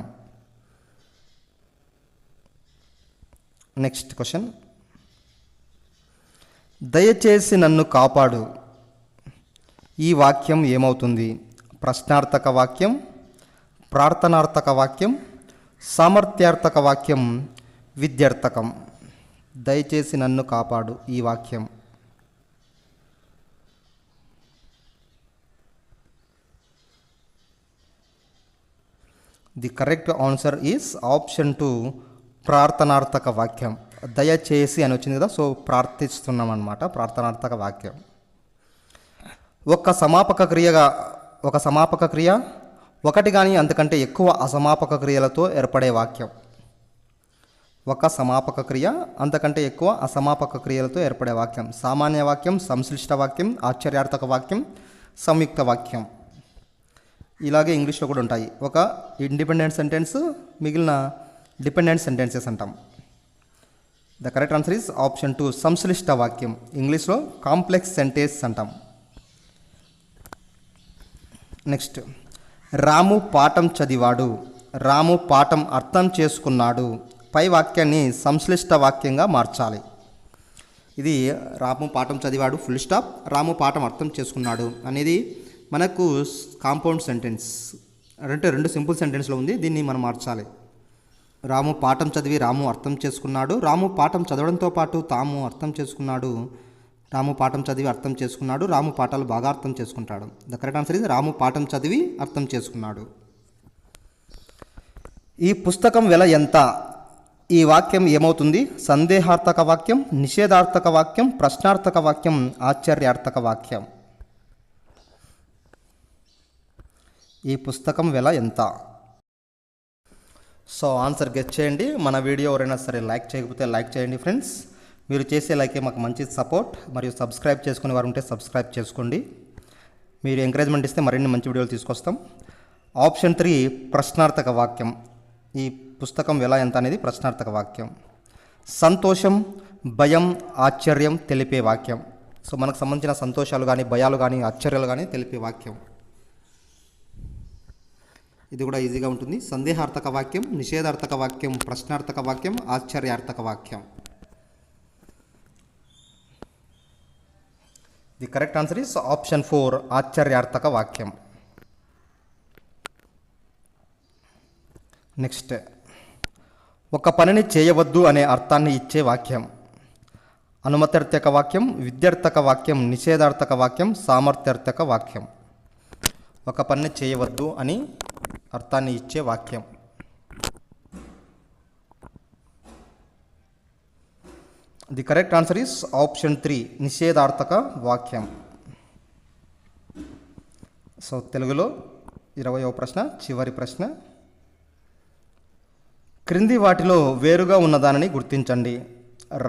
నెక్స్ట్ క్వశ్చన్, దయచేసి నన్ను కాపాడు. ఈ వాక్యం ఏమవుతుంది? ప్రశ్నార్థక వాక్యం, ప్రార్థనార్థక వాక్యం, సామర్థ్యార్థక వాక్యం, విద్యార్థకం. దయచేసి నన్ను కాపాడు ఈ వాక్యం. The correct answer is option 2 ప్రార్థనార్థక వాక్యం. దయచేసి అని వచ్చింది కదా, సో ప్రార్థిస్తున్నాం అన్నమాట. ప్రార్థనార్థక వాక్యం. ఒక సమాపక క్రియ ఒకటి కానీ అంతకంటే ఎక్కువ అసమాపక క్రియలతో ఏర్పడే వాక్యం. ఒక సమాపక క్రియ అంతకంటే ఎక్కువ అసమాపక క్రియలతో ఏర్పడే వాక్యం. సామాన్య వాక్యం, సంశ్లిష్ట వాక్యం, ఆశ్చర్యార్థక వాక్యం, సంయుక్త వాక్యం. ఇలాగే ఇంగ్లీష్లో కూడా ఉంటాయి. ఒక ఇండిపెండెంట్ సెంటెన్స్, మిగిలిన డిపెండెంట్ సెంటెన్సెస్ అంటాం. The correct answer is option 2 సంశ్లిష్ట వాక్యం. ఇంగ్లీష్లో కాంప్లెక్స్ సెంటెన్స్ అంటాం. నెక్స్ట్, రాము పాఠం చదివాడు. రాము పాఠం అర్థం చేసుకున్నాడు. పై వాక్యాన్ని సంశ్లిష్ట వాక్యంగా మార్చాలి. ఇది రాము పాఠం చదివాడు ఫుల్ స్టాప్, రాము పాఠం అర్థం చేసుకున్నాడు అనేది మనకు కాంపౌండ్ సెంటెన్స్, అంటే రెండు సింపుల్ సెంటెన్స్లో ఉంది. దీన్ని మనం మార్చాలి. రాము పాఠం చదివి రాము అర్థం చేసుకున్నాడు, రాము పాఠం చదవడంతో పాటు తాము అర్థం చేసుకున్నాడు, రాము పాఠం చదివి అర్థం చేసుకున్నాడు, రాము పాఠాలు బాగా అర్థం చేసుకుంటాడు. ద కరెక్ట్ ఆన్సర్ ఇది రాము పాఠం చదివి అర్థం చేసుకున్నాడు. ఈ పుస్తకం వెల ఎంత? ఈ వాక్యం ఏమవుతుంది? సందేహార్థక వాక్యం, నిషేధార్థక వాక్యం, ప్రశ్నార్థక వాక్యం, ఆశ్చర్యార్థక వాక్యం. ఈ పుస్తకం వెల ఎంత? సో ఆన్సర్ గెస్ చేయండి. మన వీడియో ఎవరైనా సరే లైక్ చేయకపోతే లైక్ చేయండి ఫ్రెండ్స్. మీరు చేసే లైకే మాకు మంచి సపోర్ట్. మరియు సబ్స్క్రైబ్ చేసుకునే వారు ఉంటే సబ్స్క్రైబ్ చేసుకోండి. మీరు ఎంకరేజ్మెంట్ ఇస్తే మరిన్ని మంచి వీడియోలు తీసుకొస్తాం. ఆప్షన్ 3 ప్రశ్నార్థక వాక్యం. ఈ పుస్తకం వెల ఎంత అనేది ప్రశ్నార్థక వాక్యం. సంతోషం, భయం, ఆశ్చర్యం తెలిపే వాక్యం. సో మనకు సంబంధించిన సంతోషాలు కానీ, భయాలు కానీ, ఆశ్చర్యాలు కానీ తెలిపే వాక్యం. ఇది కూడా ఈజీగా ఉంటుంది. సందేహార్థక వాక్యం, నిషేధార్థక వాక్యం, ప్రశ్నార్థక వాక్యం, ఆశ్చర్యార్థక వాక్యం. The correct answer is option 4 ఆశ్చర్యార్థక వాక్యం. నెక్స్ట్, ఒక పనిని చేయవద్దు అనే అర్థాన్ని ఇచ్చే వాక్యం. అనుమత్యర్థక వాక్యం, విద్యార్థక వాక్యం, నిషేధార్థక వాక్యం, సామర్థ్యార్థక వాక్యం. ఒక పనిని చేయవద్దు అని అర్థాన్ని ఇచ్చే వాక్యం. The correct answer is option 3 నిషేధార్థక వాక్యం. సో తెలుగులో 20వ ప్రశ్న, చివరి ప్రశ్న. క్రింది వాటిలో వేరుగా ఉన్నదానిని గుర్తించండి.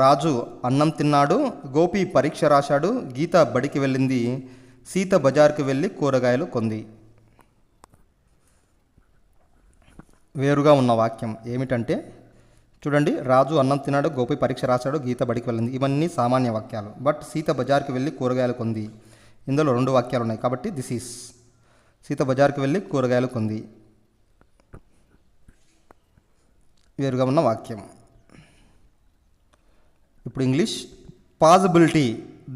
రాజు అన్నం తిన్నాడు, గోపి పరీక్ష రాశాడు, గీత బడికి వెళ్ళింది, సీత బజార్కి వెళ్ళి కూరగాయలు కొంది. వేరుగా ఉన్న వాక్యం ఏమిటంటే చూడండి, రాజు అన్నం తిన్నాడు, గోపి పరీక్ష రాశాడు, గీత బడికి వెళ్ళింది. ఇవన్నీ సామాన్య వాక్యాలు. బట్ సీత బజార్కి వెళ్ళి కూరగాయలు కొంది, ఇందులో 2 వాక్యాలు ఉన్నాయి. కాబట్టి దిస్ ఈస్ సీత బజార్కి వెళ్ళి కూరగాయలు కొంది, వేరుగా ఉన్న వాక్యం. ఇప్పుడు English. Possibility,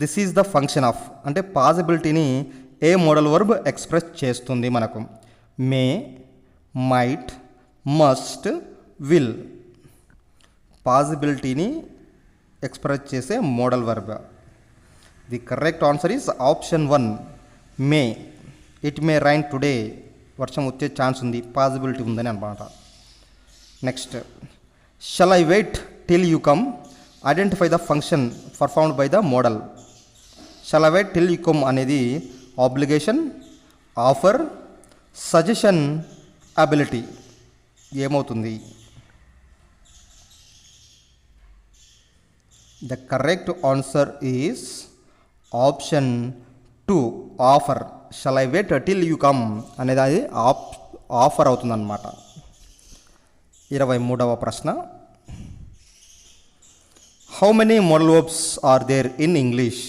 this is the function of, అంటే పాజిబిలిటీని ఏ మోడల్ వర్బ్ ఎక్స్ప్రెస్ చేస్తుంది మనకు? May, might, must, will. పాజిబిలిటీని ఎక్స్ప్రెస్ చేసే model verb. The correct answer is option 1 may. It may rain today, వర్షం వచ్చే ఛాన్స్ ఉంది, పాజిబిలిటీ ఉందని అన్నమాట. Next, shall I wait till you come, identify the function performed by the modal. Shall I wait till you come అనేది obligation, offer, suggestion, ability. ఏమవుతుంది? The correct answer is option 2 offer. Shall I wait till you come అనేది అది offer అవుతుందన్నమాట. 23వ ప్రశ్న. How many modal verbs are there in English?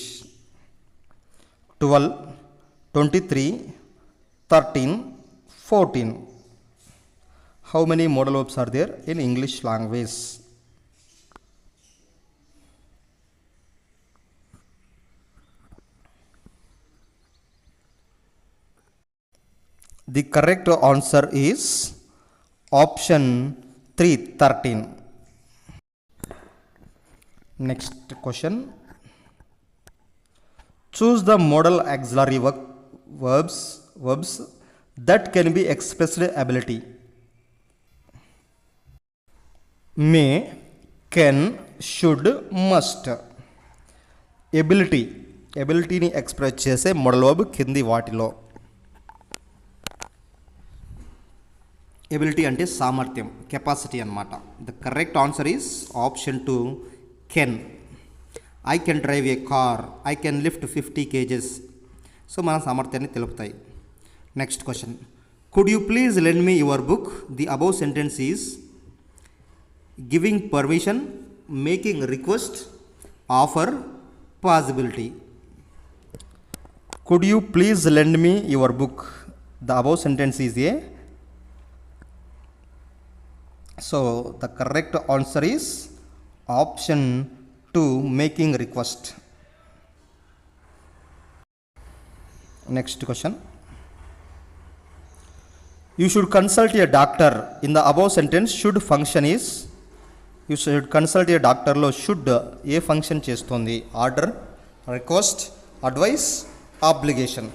12, 23, 13, 14. How many modal verbs are there in English language? The correct answer is option 3, 13. Next question. Choose the modal auxiliary verbs that can be expressed ability. May, can, should, must. ఎబిలిటీని express చేసే model verb కింది వాటిలో. Ability అంటే సామర్థ్యం, capacity అన్నమాట. The correct answer is option 2 can. I can drive a car, I can lift 50 kgs. So మన సామర్థ్యాన్ని తెలుపుతాయి. Next question. Could you please lend me your book? The above sentence is giving permission, making request, offer, possibility. Could you please lend me your book? The above sentence is a. So the correct answer is option two making request. Next question. You should consult a doctor. In the above sentence should function is. You should consult a డాక్టర్లో should ఏ function చేస్తుంది? Order, request, advice, obligation.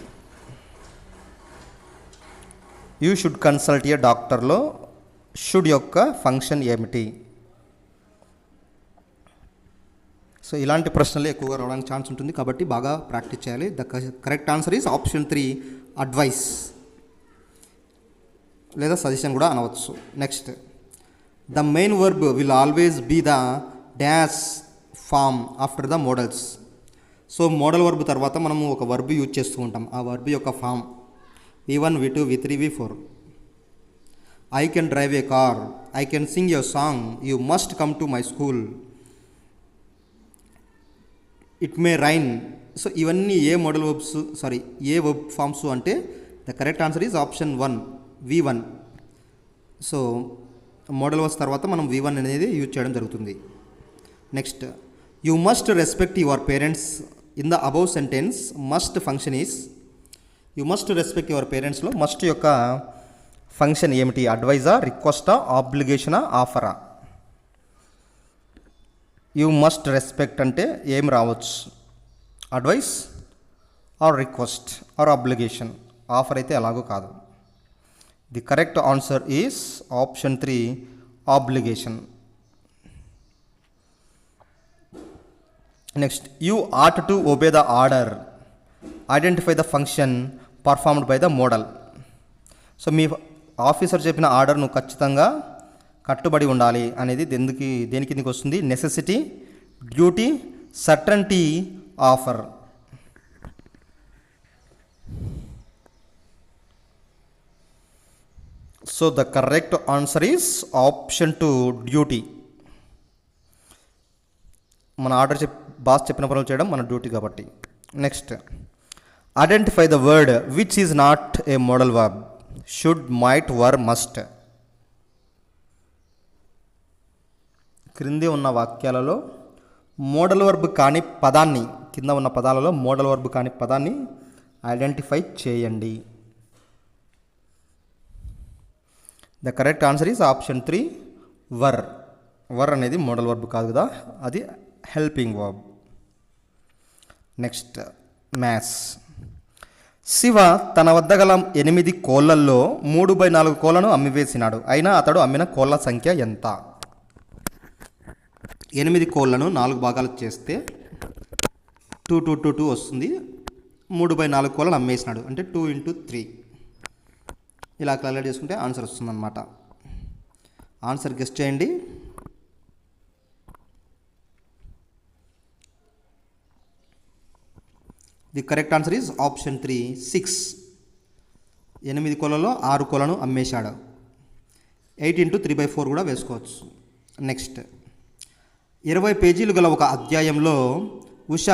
You should consult a డాక్టర్లో should యొక్క function ఏమిటి? So ఇలాంటి ప్రశ్నలు ఎక్కువగా రావడానికి ఛాన్స్ ఉంటుంది కాబట్టి బాగా ప్రాక్టీస్ చేయాలి. The correct answer is option 3 advice లేదా సజెషన్ కూడా అనవచ్చు. Next, the main verb will always be the dash form after the modals. So modal verb తర్వాత మనము ఒక వర్బ్ యూజ్ చేస్తూ ఉంటాం. ఆ వర్బ్ యొక్క form V1, V2, V3, V4. I can drive a car, I can sing your song, you must come to my school, it may rain. So ఇవన్నీ ఏ modal verbs ఏ వర్బ్ ఫామ్స్ అంటే the correct answer is option 1 V1. So modal verbs తర్వాత మనం V1 అనేది use చేయడం జరుగుతుంది. Next, you must respect your parents. In the above sentence must function is. You must respect your పేరెంట్స్లో must యొక్క function ఏమిటి? అడ్వైజా, రిక్వెస్టా, ఆబ్లిగేషనా, ఆఫరా? యూ మస్ట్ రెస్పెక్ట్ అంటే ఏం రావచ్చు? Advice or request or obligation. Offer అయితే ఎలాగో కాదు. The correct answer is option 3 obligation. Next, you ought to obey the order, identify the function performed by the modal. So మీ ఆఫీసర్ చెప్పిన ఆర్డర్ను ఖచ్చితంగా కట్టుబడి ఉండాలి అనేది దేనికి కిందకి వస్తుంది? Necessity, duty, certainty, offer. So the correct answer is option 2 duty. మన ఆర్డర్ బాస్ చెప్పిన పనులు చేయడం మన డ్యూటీ కాబట్టి. Next, identify the word which is not a modal verb. Should, might, were, must. క్రింది ఉన్న వాక్యాలలో మోడల్ వర్బ్ కాని పదాన్ని, కింద ఉన్న పదాలలో మోడల్ వర్బ్ కాని పదాన్ని ఐడెంటిఫై చేయండి. The correct answer is option 3 వర్. వర్ అనేది మోడల్ వర్బ్ కాదు కదా, అది helping verb. Next, maths. Shiva తన వద్ద గల 8 కోళ్లల్లో 3/4 కోళ్లను అమ్మివేసినాడు. అయినా అతడు అమ్మిన కోళ్ల సంఖ్య ఎంత? 8 కోళ్లను 4 భాగాలు చేస్తే 2 2 2 2 వస్తుంది. 3/4 కోళ్లను అమ్మేసినాడు అంటే 2 × 3. ఇలా క్యాలిక్యులేట్ చేసుకుంటే ఆన్సర్ వస్తుందన్నమాట. ఆన్సర్ గెస్ చేయండి. The correct answer is option 3 6. 8 కోళ్లలో 6 కోళ్లను అమ్మేశాడు. 8 × 3/4 కూడా వేసుకోవచ్చు. నెక్స్ట్, 20 పేజీలు గల ఒక అధ్యాయంలో ఉష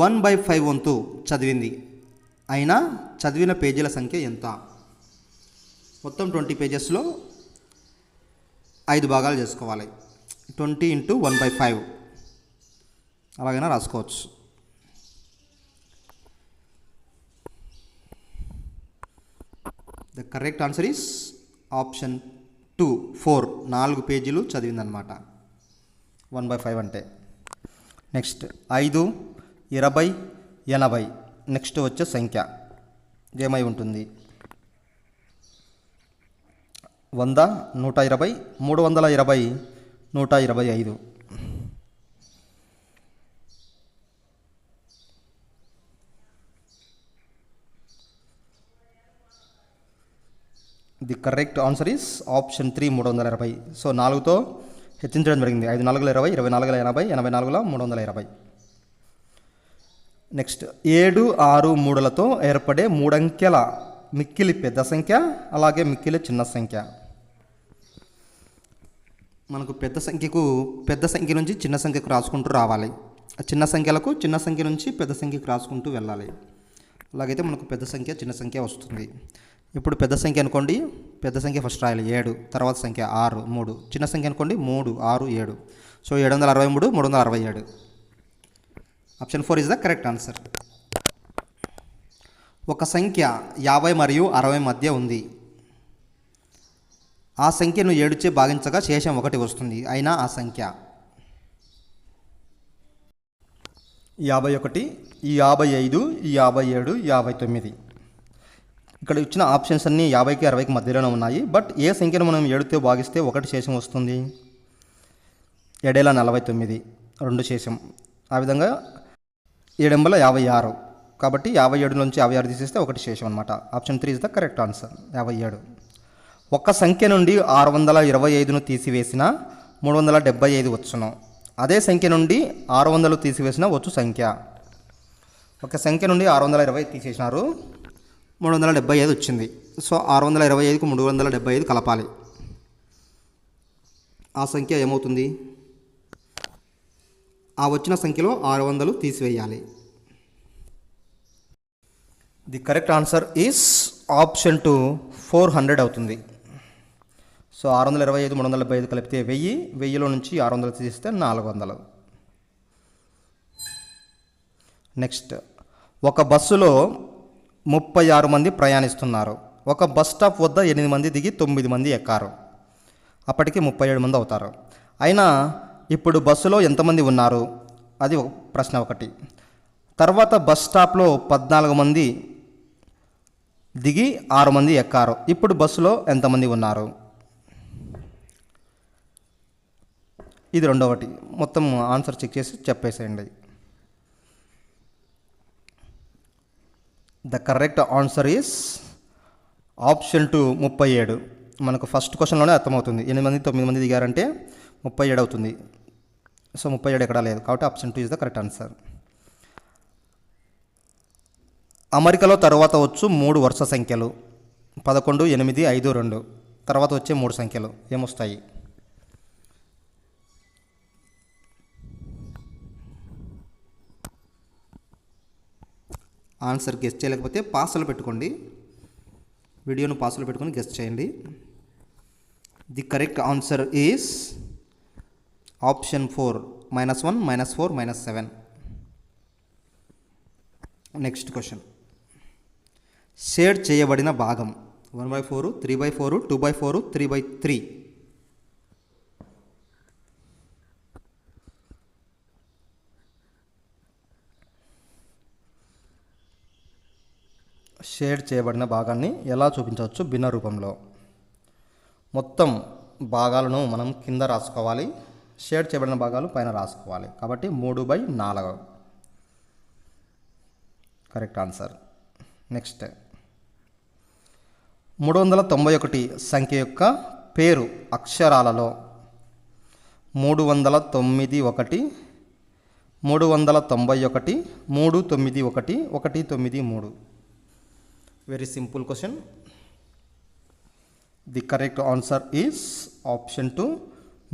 1/5 వంతు చదివింది. అయినా చదివిన పేజీల సంఖ్య ఎంత? మొత్తం 20 పేజెస్లో 5 భాగాలు చేసుకోవాలి. 20 × 1/5 అలాగైనా రాసుకోవచ్చు. The correct answer is option 2 4. 4 పేజీలు చదివిందనమాట 1/5 అంటే. నెక్స్ట్, 5, 20, 80. నెక్స్ట్ వచ్చే సంఖ్య ఏమై ఉంటుంది? 100, 120, 320, 125. The correct answer is option 3 320. So 4తో హెచ్చించడం జరిగింది. 5 4 20, 24 80, 84 320. నెక్స్ట్, 7 6 3లతో ఏర్పడే 3 అంకెల మిక్కిలి పెద్ద సంఖ్య, అలాగే మిక్కిలి చిన్న సంఖ్య. మనకు పెద్ద సంఖ్య నుంచి చిన్న సంఖ్యకు రాసుకుంటూ రావాలి. చిన్న సంఖ్యలకు చిన్న సంఖ్య నుంచి పెద్ద సంఖ్యకు రాసుకుంటూ వెళ్ళాలి. అలాగైతే మనకు పెద్ద సంఖ్య చిన్న సంఖ్య వస్తుంది. ఇప్పుడు పెద్ద సంఖ్య అనుకోండి, పెద్ద సంఖ్య ఫస్ట్ రాయాలి 7, తర్వాత సంఖ్య 6, 3. చిన్న సంఖ్య అనుకోండి 3, 6, 7. So 763, 367. Option 4 is the correct answer. ఒక సంఖ్య 50 మరియు 60 మధ్య ఉంది. ఆ సంఖ్యను 7చే భాగించగా శేషం 1 వస్తుంది. అయినా ఆ సంఖ్య 51, 55, 57, 59. ఇక్కడ ఇచ్చిన ఆప్షన్స్ అన్నీ 50కి 60కి మధ్యలోనే ఉన్నాయి. బట్ ఏ సంఖ్యను మనం 7తో భాగిస్తే 1 శేషం వస్తుంది? 749, 2 శేషం. ఆ విధంగా 756. కాబట్టి 57 నుంచి 56 తీసేస్తే 1 శేషం అనమాట. Option 3 is the correct answer, 57. ఒక సంఖ్య నుండి 625ను తీసివేసిన 375 వచ్చును. అదే సంఖ్య నుండి 600 తీసివేసిన వచ్చు సంఖ్య. ఒక సంఖ్య నుండి 620 తీసేసినారు, 375 వచ్చింది. సో 625కు 375 కలపాలి. ఆ సంఖ్య ఏమవుతుంది? ఆ వచ్చిన సంఖ్యలో 600 తీసివేయాలి. The correct answer is option 2, 400 అవుతుంది. సో 625, 375 కలిపితే 1000, 1000లో నుంచి 600 తీస్తే 400. నెక్స్ట్, ఒక బస్సులో 36 మంది ప్రయాణిస్తున్నారు. ఒక బస్ స్టాప్ వద్ద 8 మంది దిగి 9 మంది ఎక్కారు. అప్పటికి 37 మంది అవుతారు. అయినా ఇప్పుడు బస్సులో ఎంతమంది ఉన్నారు? అది ప్రశ్న ఒకటి. తర్వాత బస్ స్టాప్లో 14 మంది దిగి 6 మంది ఎక్కారు. ఇప్పుడు బస్సులో ఎంతమంది ఉన్నారు? ఇది రెండవటి. మొత్తం ఆన్సర్ చెక్ చేసి చెప్పేసేయండి. The correct answer is option 2, 37. మనకు ఫస్ట్ క్వశ్చన్లోనే అర్థమవుతుంది. 8 మంది 9 మంది దిగారంటే 37 అవుతుంది. సో 37 ఎక్కడా లేదు, కాబట్టి option 2 is the correct answer. అమరికలో తర్వాత వచ్చు 3 వరుస సంఖ్యలు 11, 8, 5, 2. తర్వాత వచ్చే 3 సంఖ్యలు ఏమొస్తాయి? ఆన్సర్ గెస్ చేయలేకపోతే పాస్లో పెట్టుకోండి, వీడియోను పాస్లో పెట్టుకొని గెస్ చేయండి. The correct answer is option 4, -1, -4, -7. Next question. Shade చేయబడిన భాగం 1/4, 3/4, 2/4, 3/3. షేడ్ చేయబడిన భాగాన్ని ఎలా చూపించవచ్చు? భిన్న రూపంలో. మొత్తం భాగాలను మనం కింద రాసుకోవాలి, షేడ్ చేయబడిన భాగాలు పైన రాసుకోవాలి. కాబట్టి 3/4 కరెక్ట్ ఆన్సర్. నెక్స్ట్, 391 సంఖ్య యొక్క పేరు అక్షరాలలో 391, 391, 391, 193. Very simple question. The correct answer is option 2,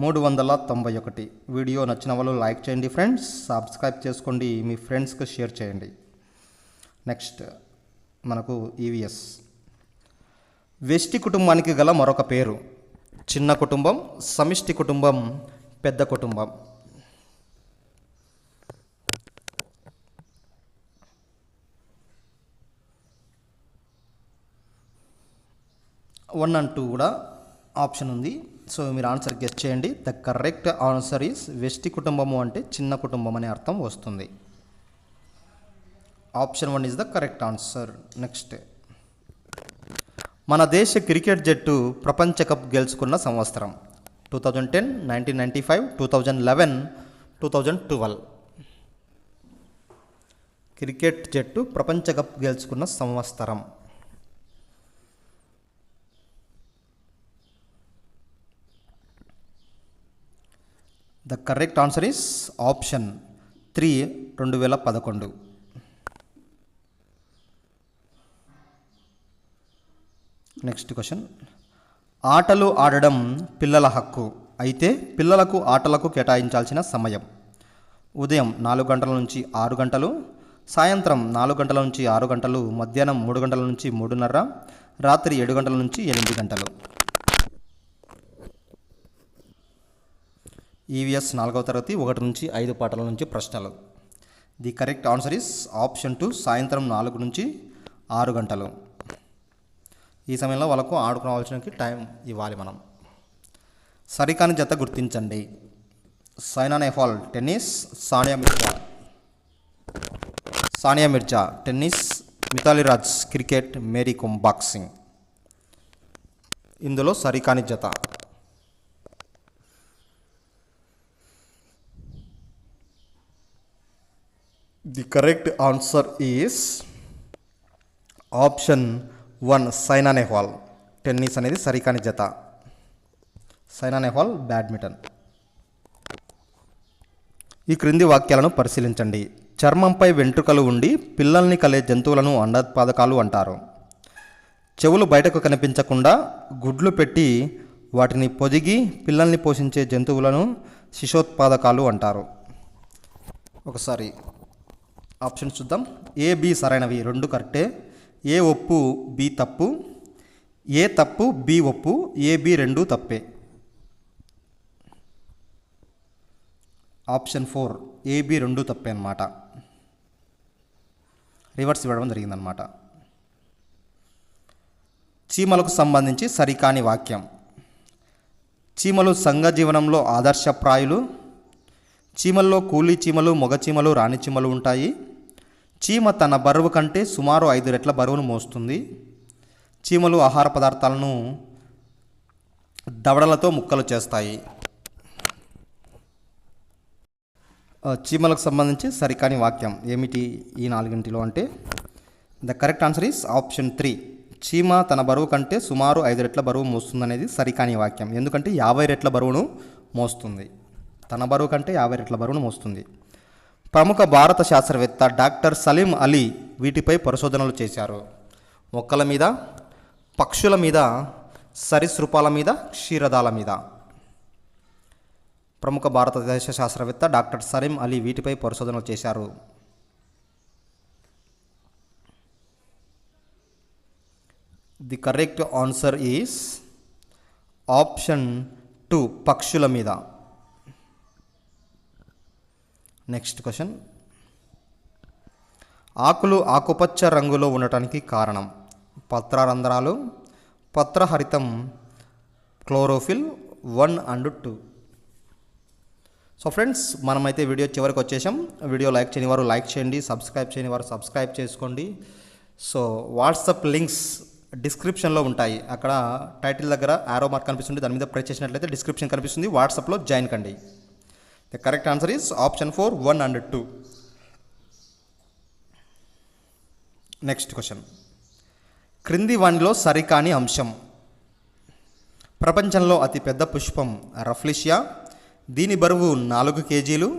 391. Video నచ్చిన వాళ్ళు లైక్ చేయండి ఫ్రెండ్స్, సబ్స్క్రైబ్ చేసుకోండి, మీ ఫ్రెండ్స్కి షేర్ చేయండి. నెక్స్ట్ మనకు ఈవీఎస్. వ్యష్టి కుటుంబానికి గల మరొక పేరు? చిన్న కుటుంబం, సమిష్టి కుటుంబం, పెద్ద కుటుంబం. 1 and 2 కూడా ఆప్షన్ ఉంది. సో మీరు ఆన్సర్ గెస్ చేయండి. ద కరెక్ట్ ఆన్సర్ ఈస్ వ్యష్టి కుటుంబము అంటే చిన్న కుటుంబం అనే అర్థం వస్తుంది. Option 1 is the correct answer. Next, మన దేశ క్రికెట్ జట్టు ప్రపంచ కప్ గెలుచుకున్న సంవత్సరం 2010, 1995, 2011, 2012. క్రికెట్ జట్టు ప్రపంచ కప్ గెలుచుకున్న సంవత్సరం. The correct answer is option 3, 2011. Next question. ఆటలు ఆడడం పిల్లల హక్కు, అయితే పిల్లలకు ఆటలకు కేటాయించాల్సిన సమయం ఉదయం 4 గంటల నుంచి 6 గంటలు, సాయంత్రం 4 గంటల నుంచి 6 గంటలు, మధ్యాహ్నం 3 గంటల నుంచి 3:30, రాత్రి 7 గంటల నుంచి 8 గంటలు. ఈవీఎస్ 4వ తరగతి 1 నుంచి 5 పాఠాల నుంచి ప్రశ్నలు. The correct answer is option 2, సాయంత్రం 4 నుంచి 6 గంటలు. ఈ సమయంలో వాళ్ళకు ఆడుకోవాల్సిన టైం ఇవ్వాలి మనం. సరికాని జత గుర్తించండి. Saina Nehwal tennis, Sania Mirza tennis, Mithali Raj cricket, Mary Kom boxing. ఇందులో సరికాని జత. The correct answer is option 1, Saina Nehwal tennis అనేది సరికాని జత. సైనా నెహ్వాల్ బ్యాడ్మింటన్. ఈ క్రింది వాక్యాలను పరిశీలించండి. చర్మంపై వెంట్రుకలు ఉండి పిల్లల్ని కలే జంతువులను అండోత్పాదకాలు అంటారు. చెవులు బయటకు కనిపించకుండా గుడ్లు పెట్టి వాటిని పొదిగి పిల్లల్ని పోషించే జంతువులను శిశోత్పాదకాలు అంటారు. ఒకసారి ఆప్షన్స్ చూద్దాం. ఏ, బి సరైనవి, 2 కరెక్టే. ఏ ఒప్పు, బి తప్పు. ఏ తప్పు, బి ఒప్పు. ఏ, బి 2 తప్పే. ఆప్షన్ 4 ఏ, బి 2 తప్పే అన్నమాట. రివర్స్ ఇవ్వడం జరిగిందనమాట. చీమలకు సంబంధించి సరికాని వాక్యం. చీమలు సంఘ జీవనంలో ఆదర్శప్రాయులు. చీమల్లో కూలీ చీమలు, మొగ చీమలు, రాణి చీమలు ఉంటాయి. చీమ తన బరువు కంటే సుమారు 5 రెట్ల బరువును మోస్తుంది. చీమలు ఆహార పదార్థాలను దవడలతో ముక్కలు చేస్తాయి. చీమలకు సంబంధించి సరికాని వాక్యం ఏమిటి ఈ 4 అంటే? The correct answer is option 3, చీమ తన బరువు కంటే సుమారు 5 రెట్ల బరువు మోస్తుంది అనేది సరికాని వాక్యం. ఎందుకంటే 50 రెట్ల బరువును మోస్తుంది. తన బరువు కంటే 50 రెట్ల బరువును మోస్తుంది. ప్రముఖ భారత శాస్త్రవేత్త డాక్టర్ సలీం అలీ వీటిపై పరిశోధనలు చేశారు. మొక్కల మీద, పక్షుల మీద, సరీసృపాల మీద, క్షీరదాల మీద. ప్రముఖ భారతదేశ శాస్త్రవేత్త డాక్టర్ సలీం అలీ వీటిపై పరిశోధనలు చేశారు. The correct answer is option 2, పక్షుల మీద. Next question. ఆకులు ఆకుపచ్చ రంగులో ఉండటానికి కారణం? పత్రరంధ్రాలు, పత్రహరితం, క్లోరోఫిల్, 1 and 2. సో ఫ్రెండ్స్, మనమైతే వీడియో చివరికి వచ్చేసాం. వీడియో లైక్ చేయని వారు లైక్ చేయండి, సబ్స్క్రైబ్ చేయని వారు సబ్స్క్రైబ్ చేసుకోండి. సో వాట్సాప్ లింక్స్ డిస్క్రిప్షన్లో ఉంటాయి. అక్కడ టైటిల్ దగ్గర యారో మార్క్ కనిపిస్తుంది, దాని మీద ప్రెస్ చేసినట్లయితే డిస్క్రిప్షన్ కనిపిస్తుంది. వాట్సాప్లో జాయిన్ కండి. The correct answer is option 4, 1 and 2. Next question. క్రింది వానిలో సరికాని అంశం. ప్రపంచంలో అతిపెద్ద పుష్పం రఫ్లిషియా. దీని బరువు 4 kgs.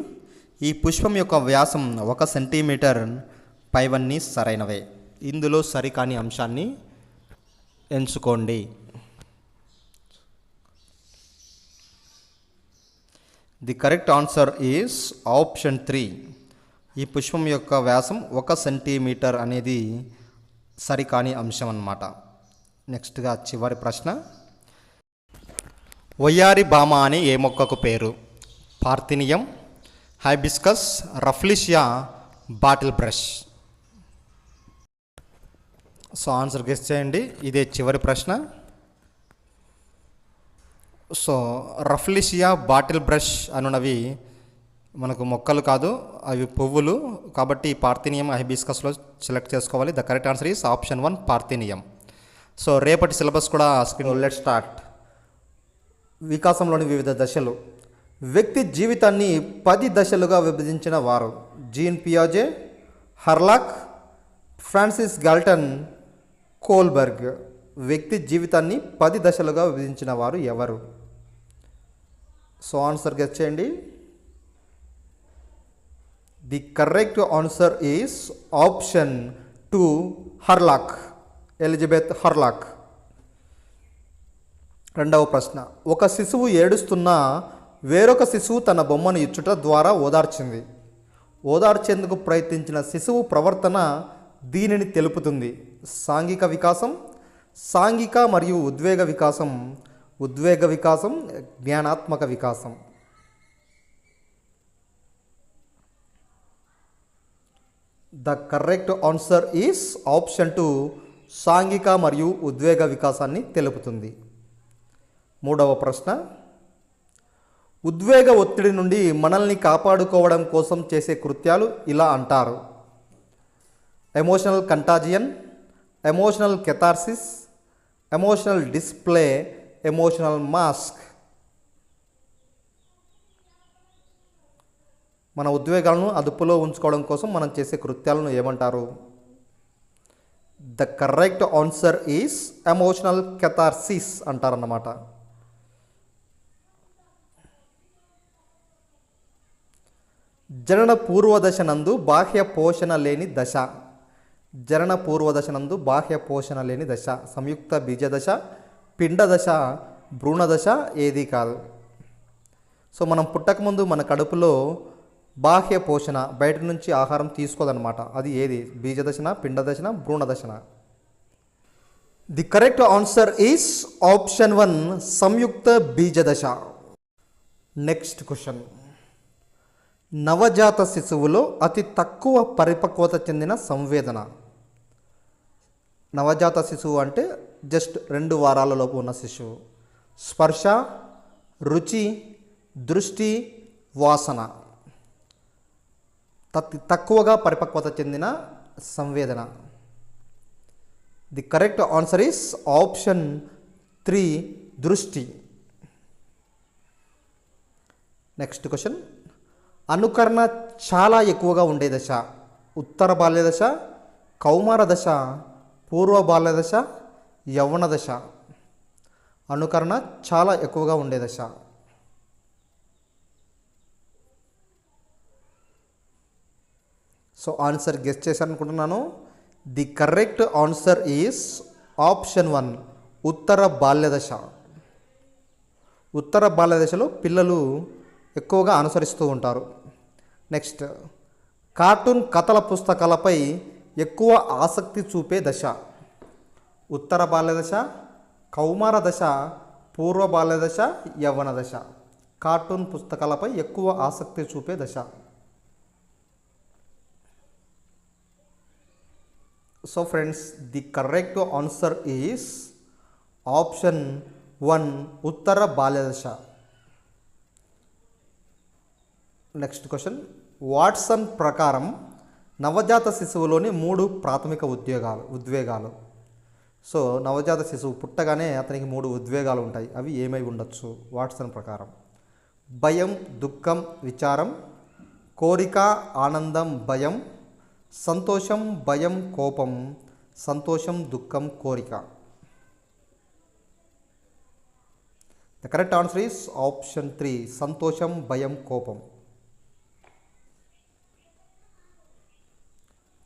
ఈ పుష్పం యొక్క వ్యాసం 1 సెంటీమీటర్. పైవన్నీ సరైనవే. ఇందులో సరికాని అంశాన్ని ఎంచుకోండి. The correct answer is option 3. ఈ పుష్పం యొక్క వ్యాసం 1 సెంటీమీటర్ అనేది సరికాని అంశం అన్నమాట. నెక్స్ట్గా చివరి ప్రశ్న. వయ్యారి భామ అనే ఏ మొక్కకు పేరు? Parthenium, hibiscus, rafflesia, bottle brush. So answer guess చేయండి. ఇదే చివరి ప్రశ్న. సో రఫ్లిషియా, బాటిల్ బ్రష్ అనున్నవి మనకు మొక్కలు కాదు, అవి పువ్వులు. కాబట్టి పార్థినియం, హైబిస్కస్లో సెలెక్ట్ చేసుకోవాలి. The correct answer is option 1, parthenium. So రేపటి సిలబస్ కూడా స్క్రీన్. Let start. వికాసంలోని వివిధ దశలు. వ్యక్తి జీవితాన్ని 10 దశలుగా విభజించిన వారు? జీన్ పియాజే, హర్లాక్, ఫ్రాన్సిస్ గాల్టన్, కోల్బర్గ్. వ్యక్తి జీవితాన్ని 10 దశలుగా విభజించిన వారు ఎవరు? సో ఆన్సర్ గెస్ చేయండి. The correct answer is option 2, Hurlock, Elizabeth Hurlock. రెండవ ప్రశ్న. ఒక శిశువు ఏడుస్తున్నా వేరొక శిశువు తన బొమ్మను ఇచ్చుట ద్వారా ఓదార్చింది. ఓదార్చేందుకు ప్రయత్నించిన శిశువు ప్రవర్తన దీనిని తెలుపుతుంది. సాంఘిక వికాసం, సాంఘిక మరియు ఉద్వేగ వికాసం, జ్ఞానాత్మక వికాసం. The correct answer is option 2, సాంఘిక మరియు ఉద్వేగ వికాసాన్ని తెలుపుతుంది. మూడవ ప్రశ్న, ఉద్వేగ ఒత్తిడి నుండి మనల్ని కాపాడుకోవడం కోసం చేసే కృత్యాలు ఇలా అంటారు: emotional contagion, emotional catharsis, emotional display, emotional mask. మన ఉద్వేగాలను అదుపులో ఉంచుకోవడం కోసం మనం చేసే కృత్యాలను ఏమంటారు? The correct answer is emotional catharsis అంటారన్నమాట. జనన పూర్వదశ నందు బాహ్య పోషణ లేని దశ. జనన పూర్వదశ నందు బాహ్య పోషణ లేని దశ సంయుక్త బీజదశ, పిండ దశ, భ్రూణ దశ ఏది కాదు. సో మనం పుట్టకముందు మన కడుపులో బాహ్య పోషణ, బయట నుంచి ఆహారం తీసుకోదన్నమాట. అది ఏది? బీజదశన, పిండ దశన, భ్రూణ దశన? The correct answer is option 1, సంయుక్త బీజదశ. నెక్స్ట్ క్వశ్చన్, నవజాత శిశువులో అతి తక్కువ పరిపక్వత చెందిన సంవేదన. నవజాత శిశువు అంటే జస్ట్ 2 వారాలలోపు ఉన్న శిశువు. స్పర్శ, రుచి, దృష్టి, వాసన. తక్కువగా పరిపక్వత చెందిన సంవేదన. The correct answer is option 3, దృష్టి. నెక్స్ట్ క్వశ్చన్, అనుకరణ చాలా ఎక్కువగా ఉండే దశ. ఉత్తర బాల్య దశ, కౌమార దశ, పూర్వ బాల్య దశ, యవ్వన దశ. అనుకరణ చాలా ఎక్కువగా ఉండే దశ. సో ఆన్సర్ గెస్ చేశారనుకుంటున్నాను. The correct answer is option 1, ఉత్తర బాల్య దశ. ఉత్తర బాల్య దశలో పిల్లలు ఎక్కువగా అనుసరిస్తూ ఉంటారు. నెక్స్ట్, కార్టూన్ కథల పుస్తకాలపై ఎక్కువ ఆసక్తి చూపే దశ. ఉత్తర బాల్య దశ, కౌమార దశ, పూర్వ బాల్య దశ, యవ్వన దశ. కార్టూన్ పుస్తకాలపై ఎక్కువ ఆసక్తి చూపే దశ. So friends, the correct answer is option 1, ఉత్తర బాల్య దశ. నెక్స్ట్ క్వశ్చన్, వాట్సన్ ప్రకారం నవజాత శిశువులోని 3 ప్రాథమిక ఉద్వేగాలు. సో నవజాత శిశువు పుట్టగానే అతనికి 3 ఉద్వేగాలు ఉంటాయి. అవి ఏమై ఉండొచ్చు వాట్సన్ ప్రకారం? భయం, దుఃఖం, విచారం, కోరిక, ఆనందం, భయం, సంతోషం, భయం, కోపం, సంతోషం, దుఃఖం, కోరిక. The correct answer is option 3, సంతోషం, భయం, కోపం.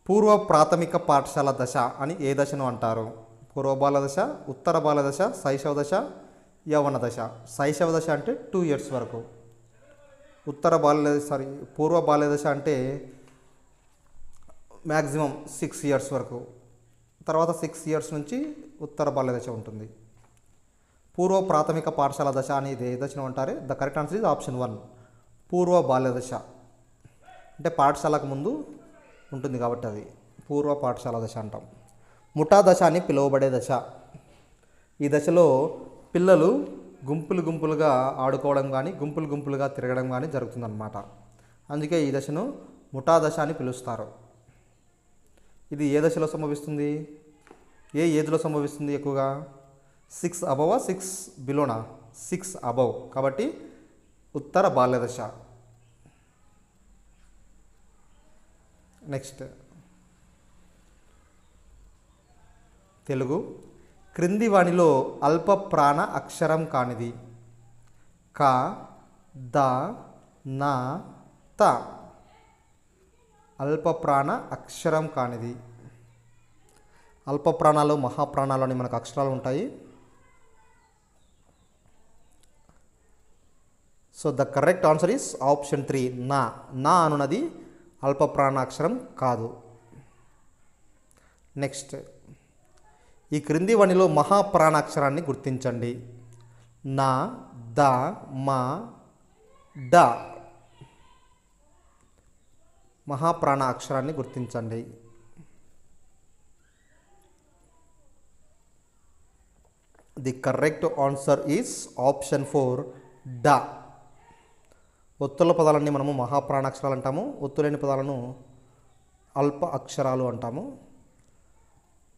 పూర్వ ప్రాథమిక పాఠశాల దశ అని ఏ దశను అంటారు? పూర్వ బాల దశ, ఉత్తర బాల దశ, శైశవ దశ, యవ్వన దశ. శైశవ దశ అంటే 2 years వరకు. పూర్వ బాల్య దశ అంటే మ్యాక్సిమం 6 years వరకు. తర్వాత 6 years నుంచి ఉత్తర బాల్య దశ ఉంటుంది. పూర్వ ప్రాథమిక పాఠశాల దశ అనేది ఏ దశను అంటారు? The correct answer is option 1, పూర్వ బాల్య దశ. అంటే పాఠశాలకు ముందు ఉంటుంది కాబట్టి అది పూర్వ పాఠశాల దశ అంటాం. ముఠా దశ అని పిలువబడే దశ. ఈ దశలో పిల్లలు గుంపులుగా ఆడుకోవడం కానీ గుంపులుగా తిరగడం కానీ జరుగుతుందన్నమాట. అందుకే ఈ దశను ముఠా దశ అని పిలుస్తారు. ఇది ఏ దశలో సంభవిస్తుంది? ఏ ఏజ్లో సంభవిస్తుంది ఎక్కువగా? 6 above, 6 బిలోనా? 6 above. కాబట్టి ఉత్తర బాల్య దశ. నెక్స్ట్, తెలుగు. క్రింది వాణిలో అల్ప ప్రాణ అక్షరం కానిది? క, ద, న, త. అల్ప ప్రాణ అక్షరం కానిది. అల్ప ప్రాణాలు, మహాప్రాణాలు అని మనకు అక్షరాలు ఉంటాయి. So the correct answer is option 3, నా. నా అనున్నది అల్ప ప్రాణాక్షరం కాదు. నెక్స్ట్, ఈ క్రింది వాణిలో మహాప్రాణాక్షరాన్ని గుర్తించండి. నా, ద, మా, డ. మహాప్రాణ అక్షరాన్ని గుర్తించండి. The correct answer is option 4 డ. ఒత్తుల పదాలన్నీ మనము మహాప్రాణాక్షరాలు అంటాము. ఒత్తులేని పదాలను అల్ప అక్షరాలు అంటాము.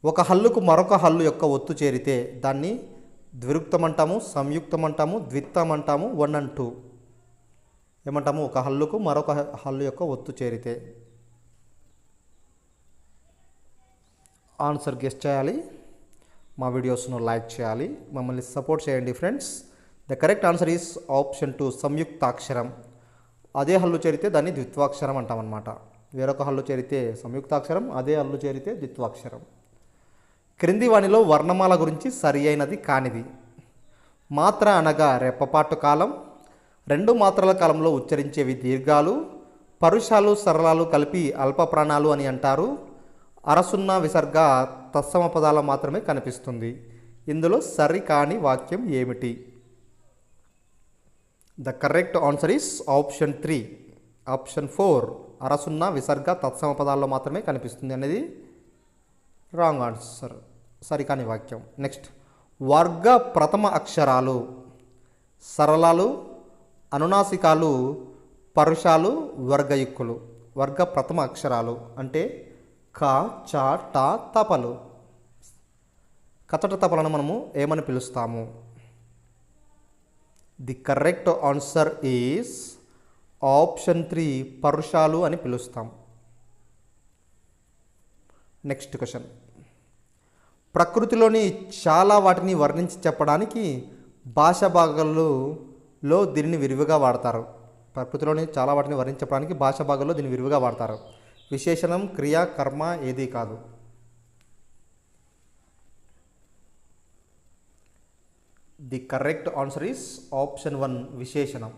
ఒక హల్లుకు మరొక హల్లు యొక్క ఒత్తు చేరితే దాన్ని ద్విరుక్తం అంటాము, సంయుక్తం అంటాము, ద్విత్తం అంటాము, 1 and 2 ఏమంటాము? ఒక హల్లుకు మరొక హల్లు యొక్క ఒత్తు చేరితే. ఆన్సర్ గెస్ చేయాలి. మా వీడియోస్ను లైక్ చేయాలి, మమ్మల్ని సపోర్ట్ చేయండి friends. The correct answer is option 2 సంయుక్తాక్షరం. అదే హల్లు చేరితే దాన్ని ద్విత్వాక్షరం అంటామన్నమాట. వేరొక హల్లు చేరితే సంయుక్తాక్షరం, అదే హల్లు చేరితే ద్విత్వాక్షరం. క్రింది వాణిలో వర్ణమాల గురించి సరి అయినది కానిది. మాత్ర అనగా రెప్పపాటు కాలం. 2 మాత్రల కాలంలో ఉచ్చరించేవి దీర్ఘాలు. పరుషాలు సరళాలు కలిపి అల్ప ప్రాణాలు అని అంటారు. అరసున్న విసర్గ తత్సమ పదాల మాత్రమే కనిపిస్తుంది. ఇందులో సరి కాని వాక్యం ఏమిటి? The correct answer is option 3 option 4 అరసున్న విసర్గ తత్సమ పదాల్లో మాత్రమే కనిపిస్తుంది అనేది రాంగ్ ఆన్సర్, సరికాని వాక్యం. నెక్స్ట్, వర్గ ప్రథమ అక్షరాలు. సరళాలు, అనునాసికాలు, పరుషాలు, వర్గయుక్కులు. వర్గ ప్రథమ అక్షరాలు అంటే క, చ, ట, తపలు. కచట తపలను మనము ఏమని పిలుస్తాము? The correct answer is option 3 పరుషాలు అని పిలుస్తాం. నెక్స్ట్ క్వశ్చన్, ప్రకృతిలోని చాలా వాటిని వర్ణించి చెప్పడానికి భాషా భాగాలలో దీనిని విరివిగా వాడతారు. ప్రకృతిలోని చాలా వాటిని వర్ణించి చెప్పడానికి భాషా భాగాల్లో దీన్ని విరివిగా వాడతారు. విశేషణం, క్రియ, కర్మ ఏది కాదు. The correct answer is option 1 విశేషణం.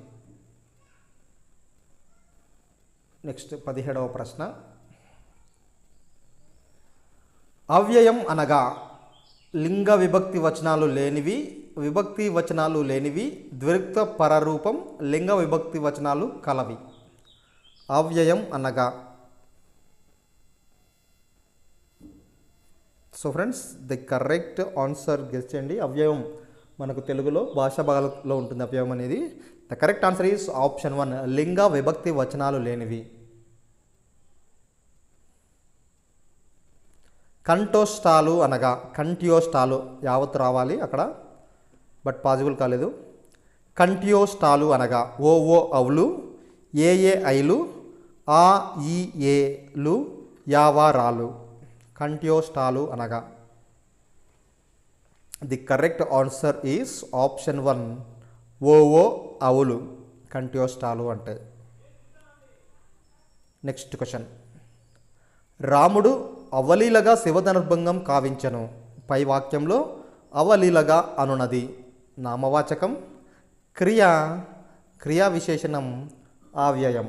నెక్స్ట్ 17వ ప్రశ్న, అవ్యయం అనగా లింగ విభక్తి వచనాలు లేనివి, విభక్తి వచనాలు లేనివి, ద్విరుక్త పరరూపం, లింగ విభక్తి వచనాలు కలవి. అవ్యయం అనగా, so friends the correct answer guess చేయండి. అవ్యయం మనకు తెలుగులో భాషా భాగాలలో ఉంటుంది అవ్యయం అనేది. The correct answer is option 1 లింగ విభక్తి వచనాలు లేనివి. కంఠోష్టాలు అనగా, కంఠ్యోష్టాలు యావత్తు రావాలి అక్కడ, బట్ పాజిబుల్ కాలేదు. కంఠ్యోష్టాలు అనగా ఓ అవులు, ఏ ఐలు, ఆ ఈ ఏలు, యావా రాలు. కంఠ్యోష్టాలు అనగా. The correct answer is option 1 ఓ అవులు కంఠ్యోష్టాలు అంటే. నెక్స్ట్ క్వశ్చన్, రాముడు అవలీలగా శివధనుర్భంగం కావించను. పై వాక్యంలో అవలీలగా అనునది నామవాచకం, క్రియా విశేషణం, అవ్యయం.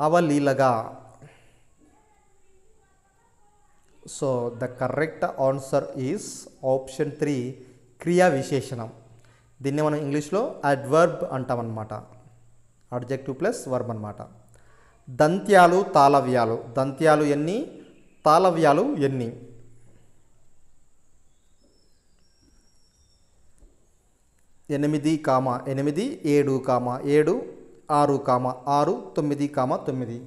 అవలీలగా. So the correct answer is option 3 క్రియా విశేషణం. దీన్ని మనం ఇంగ్లీష్లో అడ్వర్బ్ అంటామన్నమాట. అడ్జెక్టివ్ ప్లస్ వర్బ్ అన్నమాట. దంత్యాలు, తాళవ్యాలు. దంత్యాలు ఎన్ని, తాళవ్యాలు ఎన్ని? 8, 8, 7, 7, 6, 6, 9, 9.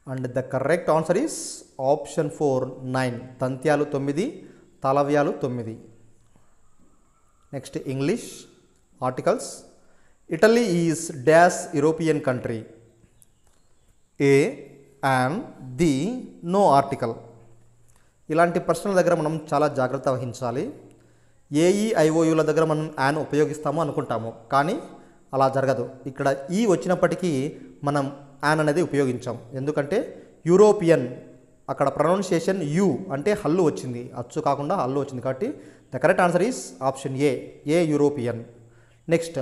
And the correct answer is option 4 9. తంత్యాలు 9, తాళవ్యాలు 9. Next, English articles. Italy is dash European country. A and the no article. ఇలాంటి ప్రశ్నల దగ్గర మనం చాలా జాగ్రత్త వహించాలి. ఏఈఐఓయుల దగ్గర మనం యాన్ ఉపయోగిస్తాము అనుకుంటాము, కానీ అలా జరగదు. ఇక్కడ ఈ వచ్చినప్పటికీ మనం యాన్ అనేది ఉపయోగించాం. ఎందుకంటే యూరోపియన్ అక్కడ ప్రొనౌన్సియేషన్ యు అంటే హల్లు వచ్చింది, అచ్చు కాకుండా హల్లు వచ్చింది. కాబట్టి the correct answer is option A European. Next,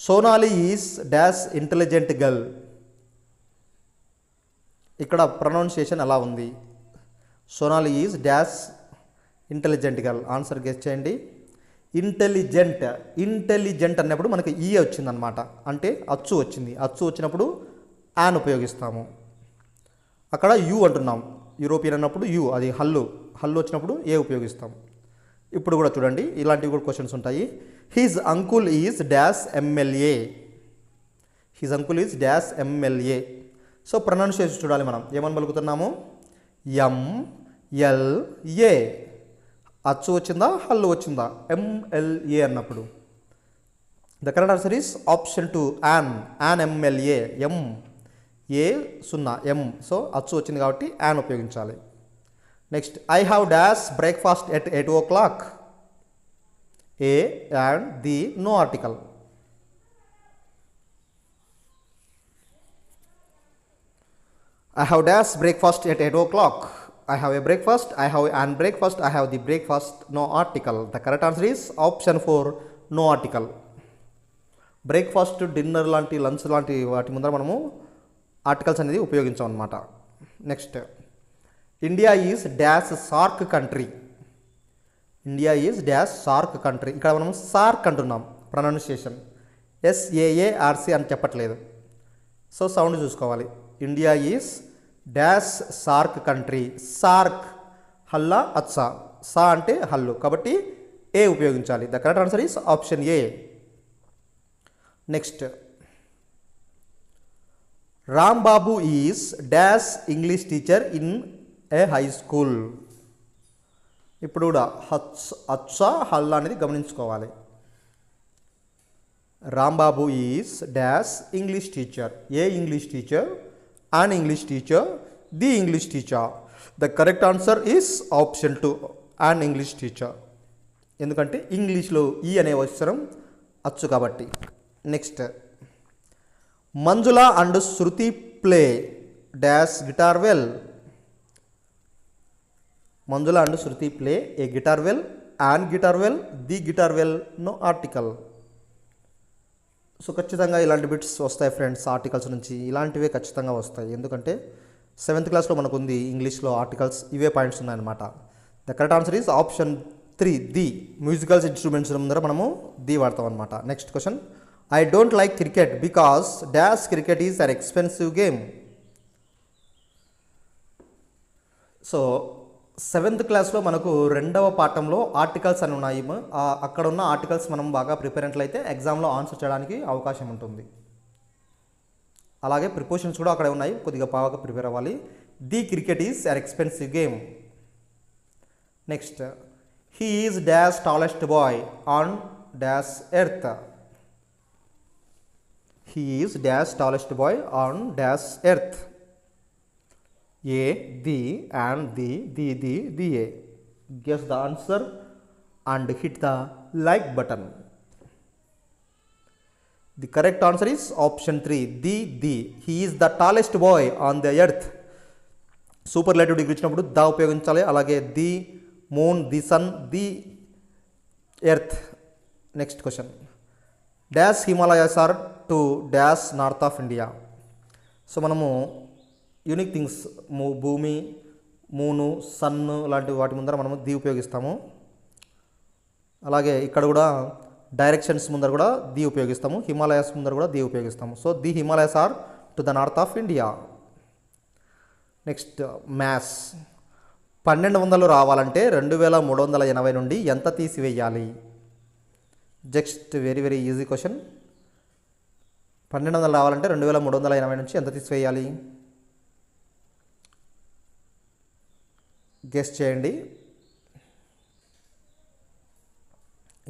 Sonali is dash intelligent girl. ఇక్కడ ప్రొనౌన్సియేషన్ ఎలా ఉంది? Sonali is dash intelligent girl. Answer guess చేయండి. ఇంటెలిజెంట్. ఇంటెలిజెంట్ అన్నప్పుడు మనకి ఈ వచ్చిందనమాట, అంటే అచ్చు వచ్చింది. అచ్చు వచ్చినప్పుడు యాన్ ఉపయోగిస్తాము. అక్కడ యు అంటున్నాం. యూరోపియన్ అన్నప్పుడు యు, అది హల్లు. హల్లు వచ్చినప్పుడు ఏ ఉపయోగిస్తాం. ఇప్పుడు కూడా చూడండి, ఇలాంటివి కూడా క్వశ్చన్స్ ఉంటాయి. His uncle is dash MLA. His uncle is dash MLA. So pronunciation చూడాలి మనం. ఏమని పలుకుతున్నాము? ఎంఎల్ఏ. అచ్చు వచ్చిందా, హల్లు వచ్చిందా? ఎంఎల్ఏ అన్నప్పుడు the correct answer is option 2 an MLA. M A 0 M. So అచ్చు వచ్చింది కాబట్టి యాన్ ఉపయోగించాలి. Next, I have dash breakfast at 8 o'clock. A and the no article. I have dash breakfast at 8 o'clock. I have a breakfast. I have an breakfast. I have the breakfast. No article. The correct answer is option 4. No article. Breakfast, dinner లాంటి, lunch లాంటి వాటి ముందర మనము articles అనేది ఉపయోగించాం అన్నమాట. Next, India is dash SAARC country. India is dash SAARC country. ఇక్కడ మనం సార్క్ అంటున్నాం. ప్రొనౌన్సియేషన్ SAARC అని చెప్పట్లేదు. సో సౌండ్ చూసుకోవాలి. India is dash SAARC country. SAARC హల్లా అచ్చా. సా అంటే హల్లు కాబట్టి ఏ ఉపయోగించాలి. The correct answer is option A. Next, Rambabu is dash English teacher in a high school. ఇప్పుడు కూడా అచ్చా హల్లా అనేది గమనించుకోవాలి. Rambabu is dash English teacher. A English teacher, an English teacher, the English teacher. The correct answer is option 2, an English teacher. ఎందుకంటే ఇంగ్లీష్లో ఈ అనే అక్షరం అచ్చు కాబట్టి. Next, Manjula and Shruti play dash guitar well. Manjula and Shruti play a guitar well, an guitar well, the guitar well, no article. So ఖచ్చితంగా ఇలాంటి bits వస్తాయి ఫ్రెండ్స్. ఆర్టికల్స్ నుంచి ఇలాంటివే ఖచ్చితంగా వస్తాయి. ఎందుకంటే 7th క్లాస్లో మనకు ఉంది ఇంగ్లీష్లో ఆర్టికల్స్. ఇవే పాయింట్స్ ఉన్నాయన్నమాట. The correct answer is option 3 the. Musicals instruments ముందర మనము ది వాడతాం అనమాట. Next question, I don't like cricket because dash cricket is an expensive game. So 7th క్లాస్లో మనకు 2వ పాఠంలో ఆర్టికల్స్ అని ఉన్నాయి. అక్కడ ఉన్న ఆర్టికల్స్ మనం బాగా ప్రిపేర్ అయినట్లయితే ఎగ్జామ్లో ఆన్సర్ చేయడానికి అవకాశం ఉంటుంది. అలాగే ప్రిపోజిషన్స్ కూడా అక్కడే ఉన్నాయి, కొద్దిగా బాగా ప్రిపేర్ అవ్వాలి. The cricket is an expensive game. Next, he is dash tallest bye on dash earth. He is dash tallest bye on dash earth. A, the, and the A. Guess the answer and hit the like button. The correct answer is option 3, the. He is the tallest boy on the earth. Superlative degree ఇచ్చినప్పుడు the ఉపయోగించాలి. అలాగే the moon, the sun, the earth. Next question, dash Himalayas are to dash north of India. So మనము unique things, భూమి, moon, sun లాంటి వాటి ముందర మనము the ఉపయోగిస్తాము. అలాగే ఇక్కడ కూడా డైరెక్షన్స్ ముందర కూడా ది ఉపయోగిస్తాము. హిమాలయాస్ ముందర కూడా ది ఉపయోగిస్తాము. So the Himalayas are to the north of India. Next, maths. 1200 రావాలంటే 2380 నుండి ఎంత తీసివేయాలి? Just very very easy question. 1200 రావాలంటే 2380 నుంచి ఎంత తీసివేయాలి? గెస్ చేయండి.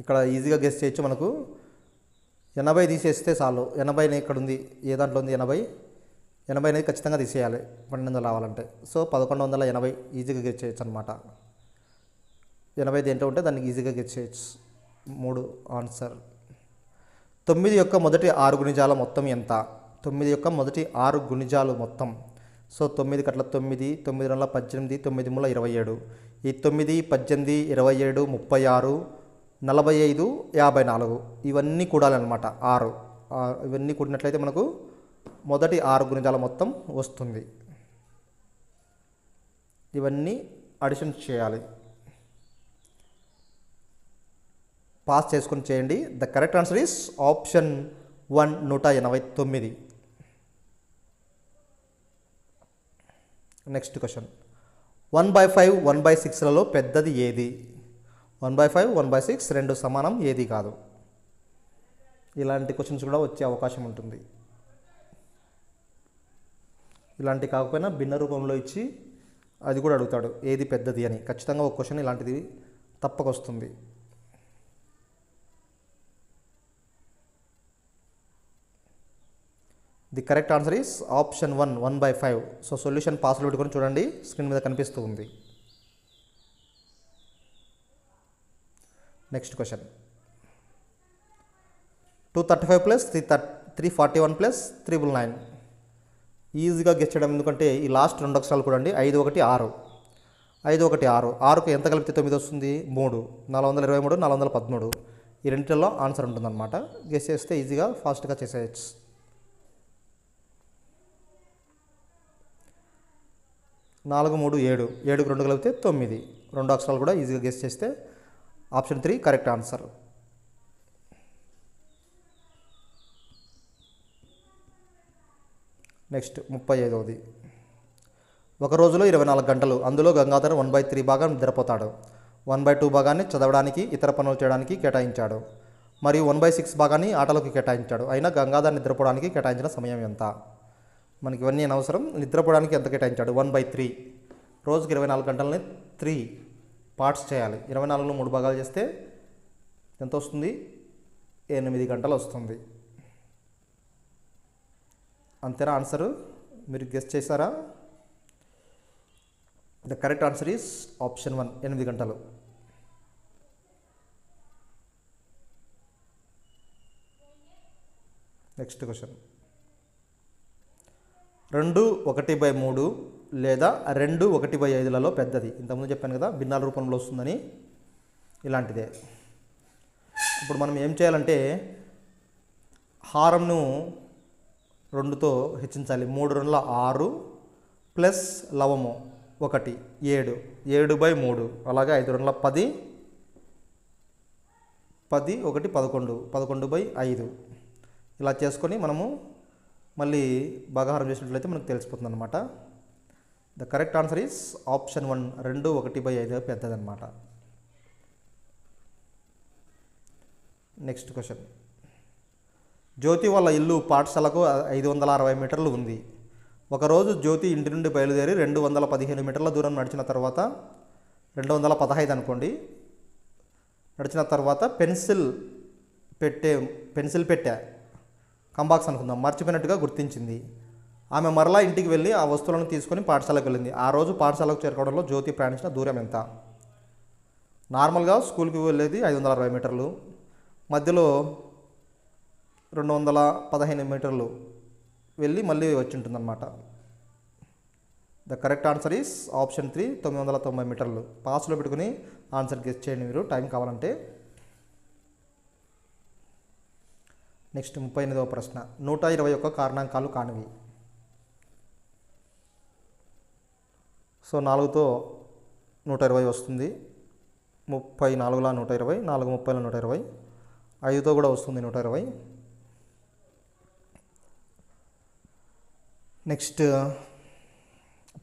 ఇక్కడ ఈజీగా గెస్ చేయొచ్చు. మనకు 80 తీసేస్తే చాలు. 80 ఇక్కడ ఉంది, ఏ దాంట్లో ఉంది 80 అనేది ఖచ్చితంగా తీసేయాలి 1200 రావాలంటే. సో 1180 ఈజీగా గెస్ చేయొచ్చు అనమాట. 80 దేంట్లో ఉంటే దానికి ఈజీగా గెస్ చేయొచ్చు. 3 ఆన్సర్. 9 యొక్క మొదటి 6 గుణిజాల మొత్తం ఎంత? 9 యొక్క మొదటి 6 గుణిజాలు మొత్తం. సో 9 కట్ల 9, 9 2 18, 9 3 27. ఈ 9, 18, 27, 36, 45, 54 ఇవన్నీ కూడాలన్నమాట. 6 ఇవన్నీ కూడినట్లయితే మనకు మొదటి 6 గుణిజాల మొత్తం వస్తుంది. ఇవన్నీ అడిషన్ చేయాలి. పాస్ చేసుకొని చేయండి. The correct answer is option 1 189. Next question 1/5 1/6లలో పెద్దది ఏది? 1/5 1/6 రెండు సమానం, ఏది కాదు. ఇలాంటి క్వశ్చన్స్ కూడా వచ్చే అవకాశం ఉంటుంది. ఇలాంటి కాకపోయినా భిన్న రూపంలో ఇచ్చి అది కూడా అడుగుతాడు ఏది పెద్దది అని. ఖచ్చితంగా ఒక క్వశ్చన్ ఇలాంటిది తప్పకొస్తుంది. The correct answer is option 1 1/5. So solution పాస్లో పెట్టుకొని చూడండి, స్క్రీన్ మీద కనిపిస్తూ ఉంది. Next question 235 plus 341 plus 399. ఈజీగా గెస్ చేయడం, ఎందుకంటే ఈ లాస్ట్ రెండు అక్షరాలు కూడా అండి. 5 1 6, 5 1 6, 6కు ఎంత కలిపితే 9 వస్తుంది? 3, 423 413. ఈ రెండింటిలో ఆన్సర్ ఉంటుందన్నమాట. గెస్ చేస్తే ఈజీగా ఫాస్ట్గా చేసేయచ్చు. 4 3 7, 7కు 2 కలిపితే 9. రెండు అక్షరాలు కూడా ఈజీగా గెస్ చేస్తే ఆప్షన్ 3 కరెక్ట్ ఆన్సర్. నెక్స్ట్ 35ది. ఒక రోజులో 24 గంటలు, అందులో గంగాధర్ 1/3 భాగం నిద్రపోతాడు. 1/2 భాగాన్ని చదవడానికి, ఇతర పనులు చేయడానికి కేటాయించాడు. మరియు 1/6 భాగాన్ని ఆటలకు కేటాయించాడు. అయినా గంగాధర్ నిద్రపోవడానికి కేటాయించిన సమయం ఎంత? మనకి ఇవన్నీ అనవసరం. నిద్రపోవడానికి ఎంత కేటాయించాడు? 1/3. రోజుకి 24 గంటలని 3 పార్ట్స్ చేయాలి. 24ను 3 భాగాలు చేస్తే ఎంత వస్తుంది? 8 గంటలు వస్తుంది. అంతేనా ఆన్సరు? మీరు గెస్ చేశారా? The correct answer is option 1 8 గంటలు. నెక్స్ట్ క్వశ్చన్ 2 1/3 లేదా 2 1/5లలో పెద్దది. ఇంతకుముందు చెప్పాను కదా భిన్నాల రూపంలో వస్తుందని, ఇలాంటిదే. ఇప్పుడు మనం ఏం చేయాలంటే హారంను 2తో హెచ్చించాలి. 3 2 6 ప్లస్ లవము 1 7, 7/3. అలాగే 5 2 10, 10 1 11, 11/5. ఇలా చేసుకొని మనము మళ్ళీ భాగాహారం చేసినట్లయితే మనకు తెలిసిపోతుంది అనమాట. The correct answer is option 1 2 1/5 పెద్దదన్నమాట. నెక్స్ట్ క్వశ్చన్ జ్యోతి వాళ్ళ ఇల్లు పాఠశాలకు 560 మీటర్లు ఉంది. ఒకరోజు జ్యోతి ఇంటి నుండి బయలుదేరి 215 మీటర్ల దూరం నడిచిన తర్వాత, 215 అనుకోండి, నడిచిన తర్వాత పెన్సిల్ పెట్టే కంబాక్స్ అనుకుందాం మర్చిపోయినట్టుగా గుర్తించింది. ఆమె మరలా ఇంటికి వెళ్ళి ఆ వస్తువులను తీసుకొని పాఠశాలకు వెళ్ళింది. ఆ రోజు పాఠశాలకు చేరుకోవడంలో జ్యోతి ప్రయాణించిన దూరం ఎంత? నార్మల్గా స్కూల్కి వెళ్ళేది 560 మీటర్లు, మధ్యలో 215 మీటర్లు వెళ్ళి మళ్ళీ వచ్చి ఉంటుందన్నమాట. The correct answer is option 3 990 మీటర్లు. పాస్లో పెట్టుకుని ఆన్సర్ గెస్ చేయండి మీరు, టైం కావాలంటే. నెక్స్ట్ 38వ ప్రశ్న 121 కారణాంకాలు కానివి. సో 4తో 120 వస్తుంది, 34లా 120, 4 30లా 120, 5తో కూడా వస్తుంది 120. నెక్స్ట్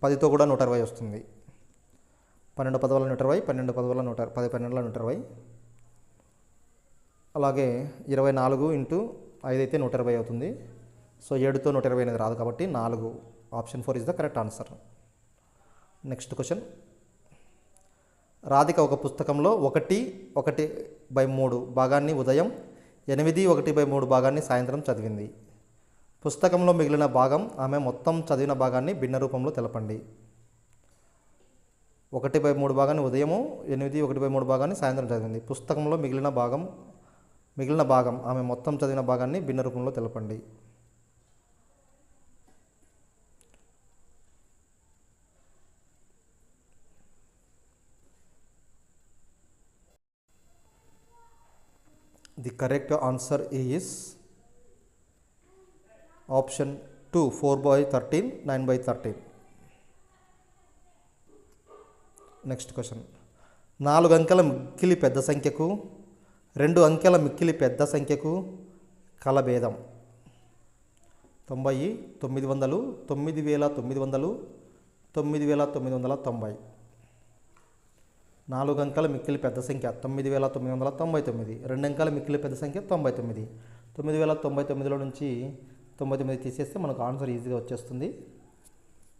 10తో కూడా 120 వస్తుంది. 12 10 120, 12 10 110, 10 12 120. అలాగే 24 ఇంటూ 5 అయితే 120 అవుతుంది. సో 7తో 120 అనేది రాదు కాబట్టి 4, option 4 is the correct answer. Next question Radhika ఒక పుస్తకంలో 1/3 భాగాన్ని ఉదయం, 8 1/3 భాగాన్ని సాయంత్రం చదివింది. పుస్తకంలో మిగిలిన భాగం ఆమె మొత్తం చదివిన భాగాన్ని భిన్న రూపంలో తెలపండి. 1/3 భాగాన్ని ఉదయము, 8 1/3 భాగాన్ని సాయంత్రం చదివింది. పుస్తకంలో మిగిలిన భాగం ఆమె మొత్తం చదివిన భాగాన్ని భిన్న రూపంలో తెలపండి. The correct answer is option 2 4/13 9/13. Next question 4 అంకెల మిక్కిలి పెద్ద సంఖ్యకు 2 అంకెల మిక్కిలి పెద్ద సంఖ్యకు కలభేదం 90, 900, 9900, 9990. 4 అంకెల మిక్కిలి పెద్ద సంఖ్య 9999, 2 అంకెల మిక్కిలి పెద్ద సంఖ్య 99. 9099లో నుంచి 99 తీసేస్తే మనకు ఆన్సర్ ఈజీగా వచ్చేస్తుంది.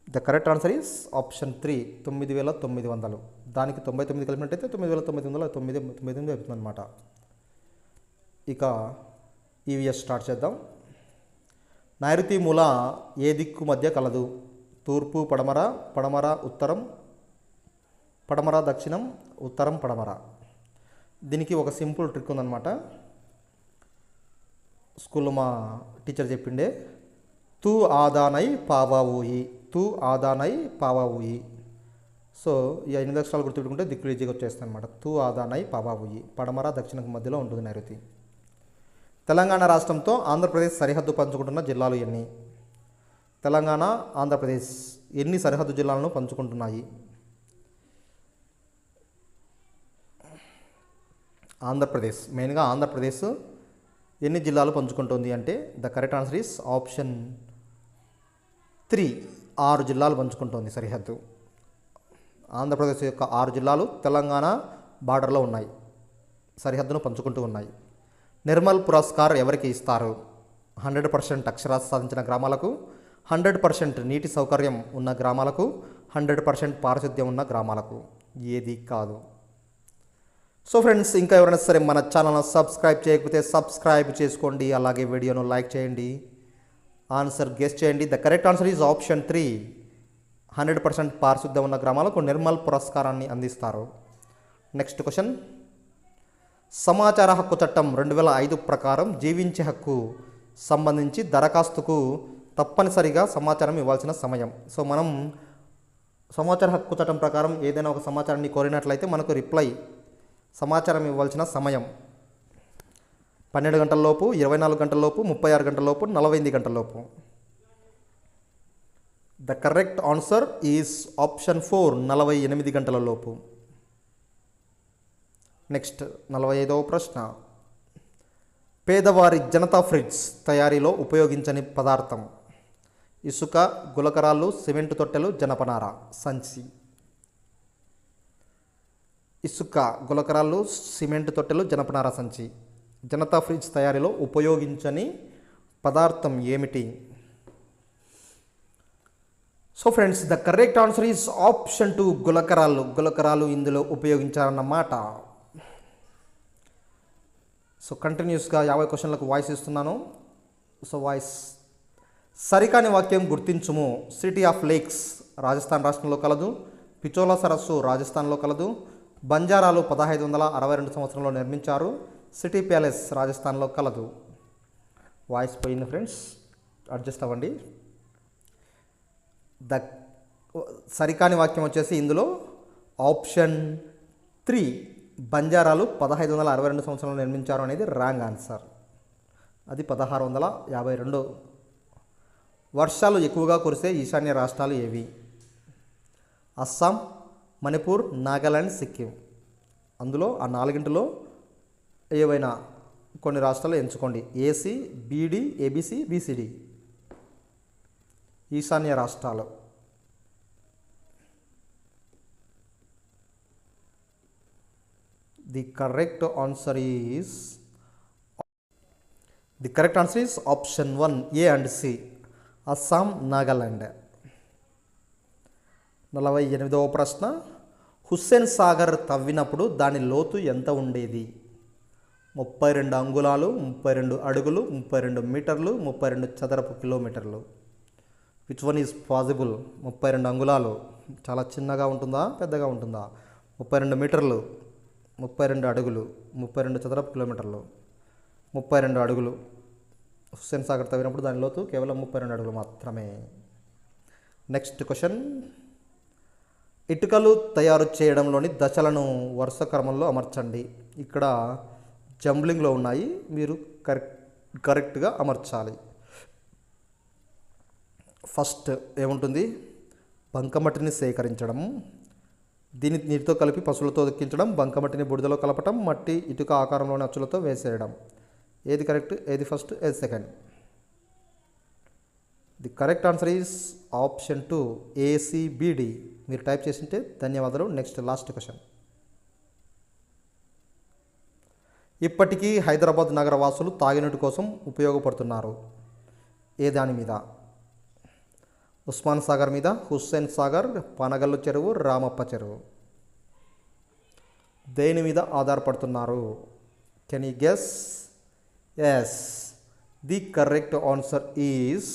The correct answer is option 3, 9900. దానికి 99 కలిపినట్టయితే 9999 అవుతుంది అనమాట. ఇక ఈవీఎస్ స్టార్ట్ చేద్దాం. నైరుతి మూల ఏ దిక్కు మధ్య కలదు? తూర్పు పడమర, పడమర ఉత్తరం, పడమర దక్షిణం, ఉత్తరం పడమర. దీనికి ఒక సింపుల్ ట్రిక్ ఉందన్నమాట. స్కూల్లో మా టీచర్ చెప్పిండే, తూ ఆదానై పావా ఊయి, తూ ఆదానై పావా ఊయి. సో ఈ 8 అక్షరాలు గుర్తుపెట్టుకుంటే దిక్కులు ఈజీగా వచ్చేస్తాయి అనమాట. తూ ఆదానై పావా ఊయి, పడమర దక్షిణకు మధ్యలో ఉంటుంది నైరుతి. తెలంగాణ రాష్ట్రంతో ఆంధ్రప్రదేశ్ సరిహద్దు పంచుకుంటున్న జిల్లాలు ఎన్ని? తెలంగాణ, ఆంధ్రప్రదేశ్ ఎన్ని సరిహద్దు జిల్లాలను పంచుకుంటున్నాయి? ఆంధ్రప్రదేశ్, మెయిన్గా ఆంధ్రప్రదేశ్ ఎన్ని జిల్లాలు పంచుకుంటుంది అంటే the correct answer is option 3, 6 జిల్లాలు పంచుకుంటుంది సరిహద్దు. ఆంధ్రప్రదేశ్ యొక్క 6 జిల్లాలు తెలంగాణ బార్డర్లో ఉన్నాయి, సరిహద్దును పంచుకుంటూ ఉన్నాయి. నిర్మల్ పురస్కార్ ఎవరికి ఇస్తారు? 100% అక్షరాస్యత సాధించిన గ్రామాలకు, 100% నీటి సౌకర్యం ఉన్న గ్రామాలకు, 100% పారిశుద్ధ్యం ఉన్న గ్రామాలకు. ఏది కాదు. సో ఫ్రెండ్స్, ఇంకా ఎవరైనా సరే మన ఛానల్ను సబ్స్క్రైబ్ చేయకపోతే సబ్స్క్రైబ్ చేసుకోండి, అలాగే వీడియోను లైక్ చేయండి, ఆన్సర్ గెస్ చేయండి. The correct answer is option 3, 100% పారిశుద్ధ్యం ఉన్న గ్రామాలకు నిర్మల్ పురస్కారాన్ని అందిస్తారు. Next question. సమాచార హక్కు చట్టం 2005 ప్రకారం జీవించే హక్కు సంబంధించి దరఖాస్తుకు తప్పనిసరిగా సమాచారం ఇవ్వాల్సిన సమయం. సో మనం సమాచార హక్కు చట్టం ప్రకారం ఏదైనా ఒక సమాచారాన్ని కోరినట్లయితే మనకు రిప్లై సమాచారం ఇవ్వాల్సిన సమయం 12 గంటలలోపు, 24 గంటలలోపు, 36 గంటలలోపు, 48 గంటలలోపు. The correct answer is option 4, 48 గంటలలోపు. నెక్స్ట్ 45వ ప్రశ్న. పేదవారి జనతా ఫ్రిడ్జ్ తయారీలో ఉపయోగించని పదార్థం? ఇసుక, గులకరాళ్ళు, సిమెంట్ తొట్టెలు, జనపనార సంచి. ఇసుక, గులకరాళ్ళు, సిమెంట్ తొట్టెలు, జనపనార సంచి. జనతా ఫ్రిడ్జ్ తయారీలో ఉపయోగించని పదార్థం ఏమిటి? So friends, the correct answer is option 2, గులకరాళ్ళు. గులకరాళ్ళు ఇందులో ఉపయోగించారన్నమాట. సో కంటిన్యూస్గా 50 క్వశ్చన్లకు వాయిస్ ఇస్తున్నాను. So voice. సరికాని వాక్యం గుర్తించుము. సిటీ ఆఫ్ లేక్స్ రాజస్థాన్ రాష్ట్రంలో కలదు. పిచోలా సరస్సు రాజస్థాన్లో కలదు. బంజారాలు 1562 సంవత్సరంలో నిర్మించారు. సిటీ ప్యాలెస్ రాజస్థాన్లో కలదు. వాయిస్ పోయింది ఫ్రెండ్స్, అడ్జస్ట్ అవ్వండి. ద సరికాని వాక్యం వచ్చేసి ఇందులో ఆప్షన్ 3, బంజారాలు 1562 సంవత్సరంలో నిర్మించారు అనేది రాంగ్ ఆన్సర్. అది 1652. వర్షాలు ఎక్కువగా కురిసే ఈశాన్య రాష్ట్రాలు ఏవి? అస్సాం, మణిపూర్, నాగాలాండ్, సిక్కిం. అందులో ఆ 4గింటిలో ఏవైనా కొన్ని రాష్ట్రాలు ఎంచుకోండి. AC, BD, ABC, BCD. ఈశాన్య రాష్ట్రాలు. The correct answer is option 1, A and C, Assam, Nagaland. 48వ ప్రశ్న. హుస్సేన్ సాగర్ తవ్వినప్పుడు దాని లోతు ఎంత ఉండేది? 32 అంగుళాలు, 32 అడుగులు, 32 మీటర్లు, 32 చదరపు కిలోమీటర్లు. Which one is possible? 32 అంగుళాలు చాలా చిన్నగా ఉంటుందా, పెద్దగా ఉంటుందా? 32 మీటర్లు, 32 అడుగులు, 32 చదరపు కిలోమీటర్లు. 32 అడుగులు. హుస్సేన్ సాగర్ తవ్వినప్పుడు దాని లోతు కేవలం 32 అడుగులు మాత్రమే. Next question. ఇటుకలు తయారు చేయడంలోని దశలను వరుస క్రమంలో అమర్చండి. ఇక్కడ జంబ్లింగ్లో ఉన్నాయి, మీరు కరెక్ట్గా అమర్చాలి. ఫస్ట్ ఏముంటుంది? బంకమట్టిని సేకరించడం, దీన్ని నీటితో కలిపి పశువులతో దక్కించడం, బంకమట్టిని బుడిదలో కలపటం, మట్టి ఇటుక ఆకారంలోని అచ్చులతో వేసేయడం. ఏది కరెక్ట్, ఏది ఫస్ట్, ఏది second? The correct answer is option 2 ఏసీబీడి. మీరు టైప్ చేసింటే ధన్యవాదాలు. Next last question. ఇప్పటికీ హైదరాబాద్ నగర వాసులు తాగినీటి కోసం ఉపయోగపడుతున్నారు. ఏ దాని మీద? ఉస్మాన్ సాగర్ మీద, హుస్సేన్ సాగర్, పనగల్లు చెరువు, రామప్ప చెరువు. దేని మీద ఆధారపడుతున్నారు? Can you guess? Yes, the correct answer is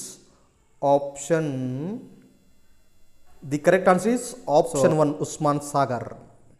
option 1 Osman Sagar.